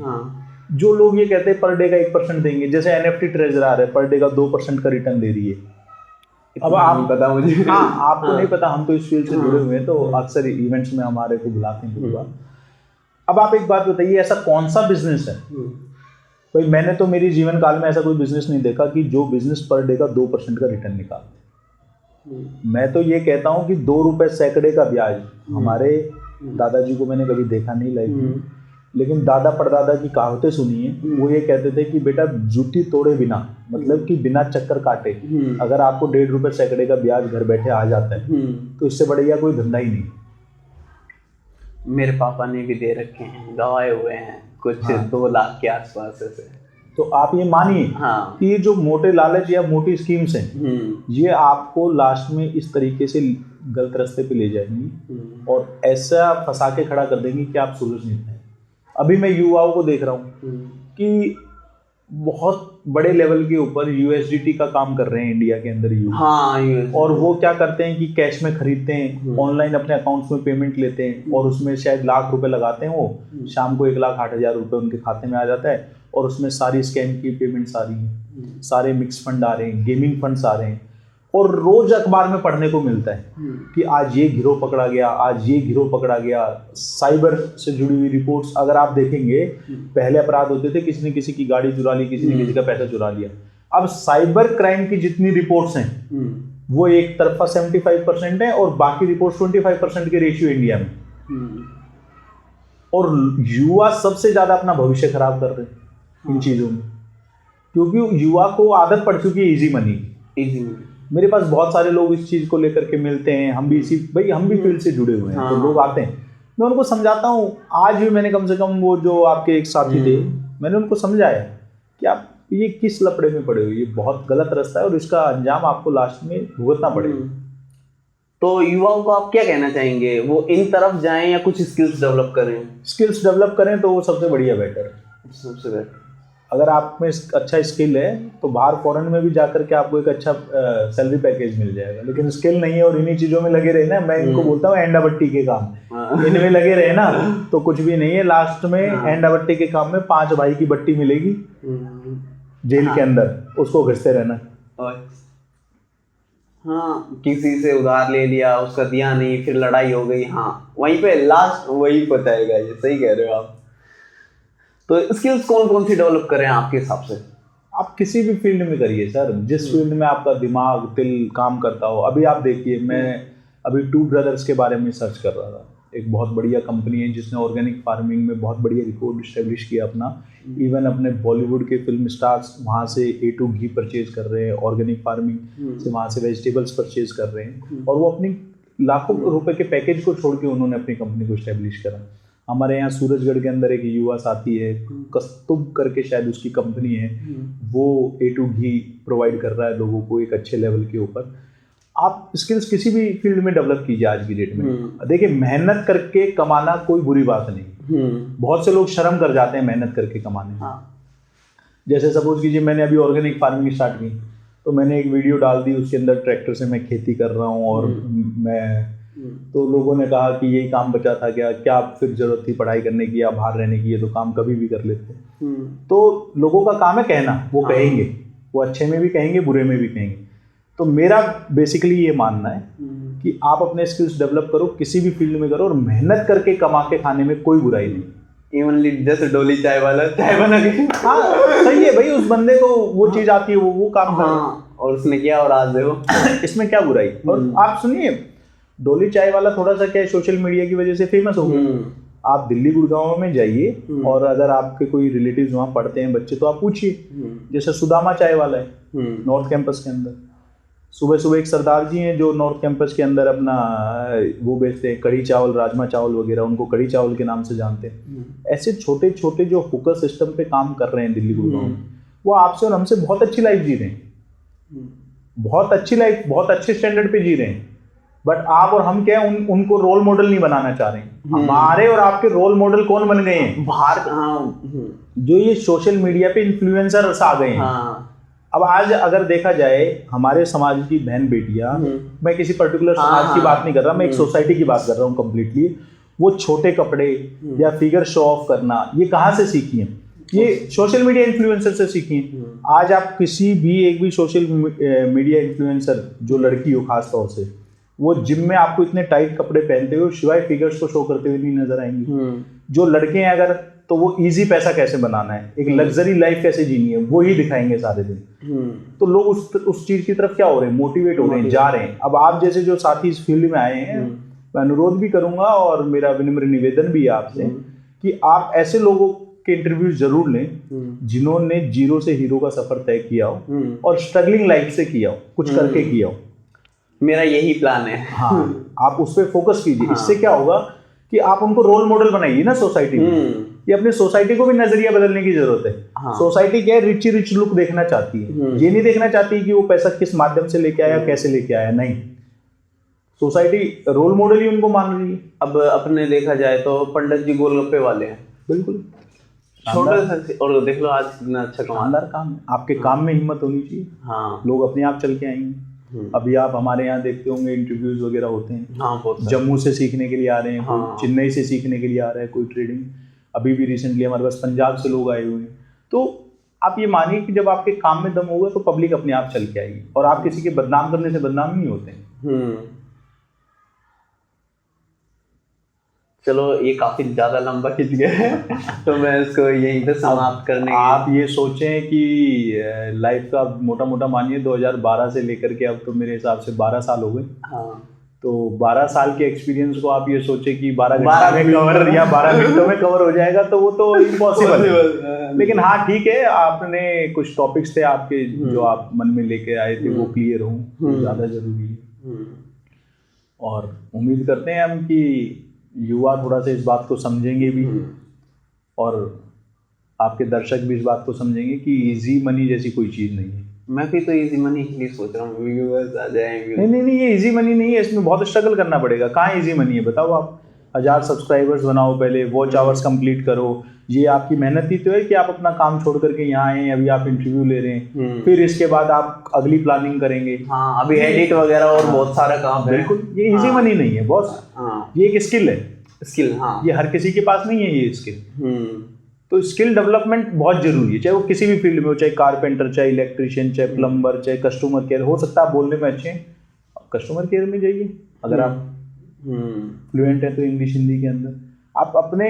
जो लोग ये कहते हैं पर डे का 1% देंगे, जैसे NFT ट्रेजर है, पर डे का 2% का रिटर्न दे रही है। अब आप पता मुझे। हाँ, आपको नहीं पता, हम तो इस फील्ड से जुड़े हुए हैं, तो अक्सर इवेंट्स में हमारे को बुलाते हैं। अब आप एक बात बताइए, ऐसा कौन सा बिजनेस है, भाई मैंने तो मेरी जीवन काल में ऐसा कोई बिजनेस नहीं देखा कि जो बिजनेस पर डे का 2% का रिटर्न निकालते। मैं तो ये कहता हूँ कि 2 रुपए सैकड़े का ब्याज, हमारे दादाजी को मैंने कभी देखा नहीं लाइफ में, लेकिन दादा परदादा की कहावतें सुनी है, वो ये कहते थे कि बेटा जूती तोड़े बिना, मतलब कि बिना चक्कर काटे अगर आपको 1.5 रुपए सैकड़े का ब्याज घर बैठे आ जाता है तो इससे बढ़िया कोई धंधा ही नहीं। मेरे पापा ने भी दे रखे हैं, गवाए हुए हैं कुछ 2 लाख के आसपास ऐसे। तो आप ये मानिए कि ये जो मोटे लालच या मोटी स्कीम्स हैं ये आपको लास्ट में इस तरीके से गलत रास्ते पे ले जाएंगी और ऐसा फंसा के खड़ा कर देंगी कि आप सूरज नहीं पाए। अभी मैं युवाओं को देख रहा हूँ कि बहुत बड़े लेवल के ऊपर यूएसडीटी का काम कर रहे हैं इंडिया के अंदर युवा। और वो क्या करते हैं कि कैश में खरीदते हैं, ऑनलाइन अपने अकाउंट्स में पेमेंट लेते हैं और उसमें शायद लाख रुपए लगाते हैं, वो शाम को 1,08,000 रुपए उनके खाते में आ जाता है और उसमें सारी स्कैम की पेमेंट्स आ रही हैं, सारे मिक्स फंड आ रहे हैं, गेमिंग फंड्स आ रहे हैं और रोज अखबार में पढ़ने को मिलता है कि आज ये गिरोह पकड़ा गया, आज ये गिरोह पकड़ा गया। साइबर से जुड़ी हुई रिपोर्ट्स अगर आप देखेंगे, पहले अपराध होते थे किसी ने किसी की गाड़ी चुरा ली, किसी ने किसी का पैसा चुरा लिया। अब साइबर क्राइम की जितनी रिपोर्ट्स हैं वो एक तरफा 75% है और बाकी रिपोर्ट्स 25% के रेशियो इंडिया में। और युवा सबसे ज्यादा अपना भविष्य खराब कर रहे हैं इन चीजों में, क्योंकि युवा को आदत पड़ चुकी है इजी मनी। मेरे पास बहुत सारे लोग इस चीज को लेकर के मिलते हैं, हम भी फील्ड से जुड़े हुए हैं तो लोग आते हैं, मैं उनको समझाता हूँ। आज भी मैंने कम से कम वो जो आपके एक साथी थे, मैंने उनको समझाया कि आप ये किस लपड़े में पड़े हो, ये बहुत गलत रास्ता है और इसका अंजाम आपको लास्ट में भुगतना पड़ेगा। तो युवाओं को आप क्या कहना चाहेंगे, वो इन तरफ जाएं या कुछ स्किल्स डेवलप करें? स्किल्स डेवलप करें तो वो सबसे बढ़िया बेटर है। सबसे बेटर अगर आप में अच्छा स्किल है तो बाहर फॉरेन में भी जाकर के आपको एक अच्छा सैलरी पैकेज मिल जाएगा। लेकिन स्किल नहीं है और इन्हीं चीज़ों में लगे रहे ना, मैं इनको बोलता हूँ एंडा बट्टी के काम, इनमें लगे रहे ना तो कुछ भी नहीं है। लास्ट में एंडा बट्टी के काम में 5 भाई की बट्टी मिलेगी जेल के अंदर, उसको घिसते रहना। किसी से उधार ले लिया, उसका दिया नहीं, फिर लड़ाई हो गई, वहीं पे लास्ट वही बताएगा। ये सही कह रहे हो आप। तो स्किल्स कौन कौन सी डेवलप करें आपके हिसाब से? आप किसी भी फील्ड में करिए सर, जिस फील्ड में आपका दिमाग दिल काम करता हो। अभी आप देखिए, मैं अभी 2 ब्रदर्स के बारे में सर्च कर रहा था। एक बहुत बढ़िया कंपनी है जिसने ऑर्गेनिक फार्मिंग में बहुत बढ़िया रिकॉर्ड इस्टेब्लिश किया अपना। इवन अपने बॉलीवुड के फिल्म स्टार्स वहाँ से A2 घी परचेज कर रहे हैं, ऑर्गेनिक फार्मिंग से वहाँ से वेजिटेबल्स परचेज कर रहे हैं और वो अपनी लाखों रुपए के पैकेज को छोड़ के उन्होंने अपनी कंपनी को इस्टेब्लिश करा। हमारे यहाँ सूरजगढ़ के अंदर एक युवा साथी है, कस्तुब करके शायद उसकी कंपनी है, वो A2 घी प्रोवाइड कर रहा है लोगों को एक अच्छे लेवल के ऊपर। आप स्किल्स किसी भी फील्ड में डेवलप कीजिए आज की डेट में। देखिए, मेहनत करके कमाना कोई बुरी बात नहीं। बहुत से लोग शर्म कर जाते हैं मेहनत करके कमाने। जैसे सपोज कीजिए मैंने अभी ऑर्गेनिक फार्मिंग स्टार्ट की, तो मैंने एक वीडियो डाल दी, उसके अंदर ट्रैक्टर से मैं खेती कर रहा हूँ और मैं तो लोगों ने कहा कि यही काम बचा था क्या फिर जरूरत थी पढ़ाई करने की या बाहर रहने की, ये तो काम कभी भी कर लेते। तो लोगों का काम है कहना, वो कहेंगे, वो अच्छे में भी कहेंगे, बुरे में भी कहेंगे। तो मेरा बेसिकली ये मानना है कि आप अपने स्किल्स डेवलप करो, किसी भी फील्ड में करो और मेहनत करके कमा के खाने में कोई बुराई नहीं। इवनली जैसे डोली चाय वाला चाय बना के, सही है भाई, उस बंदे को वो चीज आती है, वो काम कर और उसने किया और आज देखो इसमें क्या बुराई। और आप सुनिए, डोली चाय वाला थोड़ा सा क्या है, सोशल मीडिया की वजह से फेमस हो गया। आप दिल्ली गुड़गांव में जाइए और अगर आपके कोई रिलेटिव्स वहाँ पढ़ते हैं बच्चे, तो आप पूछिए। जैसे सुदामा चाय वाला है नॉर्थ कैंपस के अंदर, सुबह सुबह एक सरदार जी हैं जो नॉर्थ कैंपस के अंदर अपना वो बेचते हैं कढ़ी चावल, राजमा चावल वगैरह, उनको कढ़ी चावल के नाम से जानते हैं। ऐसे छोटे छोटे जो हुकर सिस्टम पे काम कर रहे हैं दिल्ली गुड़गांव में, वो आपसे और हमसे बहुत अच्छी लाइफ जी रहे हैं, बहुत अच्छी लाइफ, बहुत अच्छे स्टैंडर्ड पे जी रहे हैं। बट आप और हम क्या है, उनको रोल मॉडल नहीं बनाना चाह रहे हैं। हमारे और आपके रोल मॉडल कौन बन गए हैं? बाहर जो ये सोशल मीडिया पे इन्फ्लुएंसर्स आ गए हैं। अब आज अगर देखा जाए हमारे समाज की बहन बेटियां, मैं किसी पर्टिकुलर समाज की बात नहीं कर रहा, मैं एक सोसाइटी की बात कर रहा हूँ कंप्लीटली, वो छोटे कपड़े या फिगर शो ऑफ करना, ये कहाँ से सीखी है? ये सोशल मीडिया इन्फ्लुएंसर से सीखी है। आज आप किसी भी एक भी सोशल मीडिया इन्फ्लुएंसर जो लड़की हो खास तौर से, वो जिम में आपको इतने टाइट कपड़े पहनते हुए शिवाय फिगर्स को शो करते हुए नहीं नजर आएंगी। जो लड़के हैं अगर, तो वो इजी पैसा कैसे बनाना है, एक लग्जरी लाइफ कैसे जीनी है, वो ही दिखाएंगे सारे दिन। तो लोग उस चीज की तरफ क्या हो रहे हैं, मोटिवेट हो रहे हैं, जा रहे हैं। अब आप जैसे जो साथी इस फील्ड में आए हैं, मैं अनुरोध भी करूंगा और मेरा विनम्र निवेदन भी है आपसे कि आप ऐसे लोगों के इंटरव्यू जरूर लें जिन्होंने जीरो से हीरो का सफर तय किया हो और स्ट्रगलिंग लाइफ से किया हो, कुछ करके किया हो। मेरा यही प्लान है। हाँ, आप उस पर फोकस कीजिए। इससे क्या होगा कि आप उनको रोल मॉडल बनाइए ना सोसाइटी में। ये अपनी सोसाइटी को भी नजरिया बदलने की जरूरत है। सोसाइटी क्या है, रिच लुक देखना चाहती है, ये नहीं देखना चाहती कि वो पैसा किस माध्यम से लेके आया, कैसे लेके आया। नहीं, सोसाइटी रोल मॉडल ही उनको मान रही है। अब अपने देखा जाए तो पंडित जी गोलगप्पे वाले हैं, बिल्कुल छोटे से, और देख लो आज कितना अच्छा शानदार काम है। आपके काम में हिम्मत होनी चाहिए। हाँ, लोग अपने आप चल के आएंगे। अभी आप हमारे यहाँ देखते होंगे इंटरव्यूज वगैरह होते हैं। हाँ, जम्मू से सीखने के लिए आ रहे हैं, कोई चेन्नई से सीखने के लिए आ रहा है, कोई ट्रेडिंग। अभी भी रिसेंटली हमारे पास पंजाब से लोग आए हुए हैं। तो आप ये मानिए कि जब आपके काम में दम होगा तो पब्लिक अपने आप चल के आएगी, और आप किसी के बदनाम करने से बदनाम नहीं होते हैं। चलो, ये काफी ज्यादा लंबा खिंच गया है तो मैं इसको यहीं पे समाप्त करने। आप ये सोचें कि लाइफ का मोटा मोटा मानिए 2012 से लेकर के अब तो मेरे हिसाब से 12 साल हो गए। हाँ, तो 12 साल के एक्सपीरियंस को आप ये सोचे कि 12 घंटे में कवर या 12 मिनटों में कवर हो जाएगा, तो वो तो इम्पॉसिबल है। लेकिन हाँ, ठीक है, आपने कुछ टॉपिक्स थे आपके जो आप मन में लेके आए थे वो क्लियर हों, ज़्यादा जरूरी है। और उम्मीद करते हैं हम कि युवा थोड़ा सा इस बात को समझेंगे भी, और आपके दर्शक भी इस बात को समझेंगे कि इजी मनी जैसी कोई चीज़ नहीं है। मैं भी तो इजी मनी के लिए सोच रहा हूँ, व्यूअर्स आ जाएंगे। नहीं, ये इजी मनी नहीं है, इसमें बहुत स्ट्रगल करना पड़ेगा। कहाँ इजी मनी है बताओ। आप 1000 सब्सक्राइबर्स बनाओ, पहले वॉच आवर्स कंप्लीट करो, ये आपकी मेहनत ही तो है कि आप अपना काम छोड़ करके यहाँ आए, अभी आप इंटरव्यू ले रहे हैं, फिर इसके बाद आप अगली प्लानिंग करेंगे। हाँ, अभी एडिट वगैरह और बहुत सारा काम है। बिल्कुल, ये इजी मनी नहीं है बॉस। ये एक स्किल है। स्किल, हाँ, ये हर किसी के पास नहीं है ये स्किल। तो स्किल डेवलपमेंट बहुत जरूरी है, चाहे वो किसी भी फील्ड में हो, चाहे कारपेंटर, चाहे इलेक्ट्रिशियन, चाहे प्लम्बर, चाहे कस्टमर केयर। हो सकता है आप बोलने में अच्छे हैं, कस्टमर केयर में जाइए। अगर आप फ्लुएंट है तो इंग्लिश हिंदी के अंदर आप अपने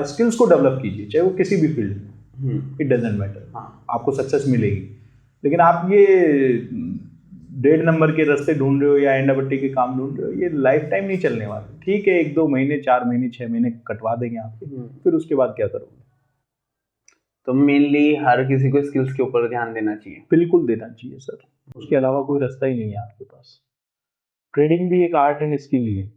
स्किल्स को डेवलप कीजिए, चाहे वो किसी भी फील्ड में। इट डजेंट मैटर, आपको सक्सेस मिलेगी। लेकिन आप ये 1.5 नंबर के रास्ते ढूंढ रहे हो या एंडापट्टी के काम ढूंढ रहे हो, ये लाइफ टाइम नहीं चलने वाले। ठीक है, 1-2 महीने, 4 महीने, 6 महीने कटवा देंगे आपके, फिर उसके बाद क्या करोगे। तो मेनली हर किसी को स्किल्स के ऊपर ध्यान देना चाहिए। बिल्कुल देना चाहिए सर, उसके अलावा कोई रास्ता ही नहीं है आपके पास। ट्रेडिंग भी एक आर्ट एंड स्किल ही है।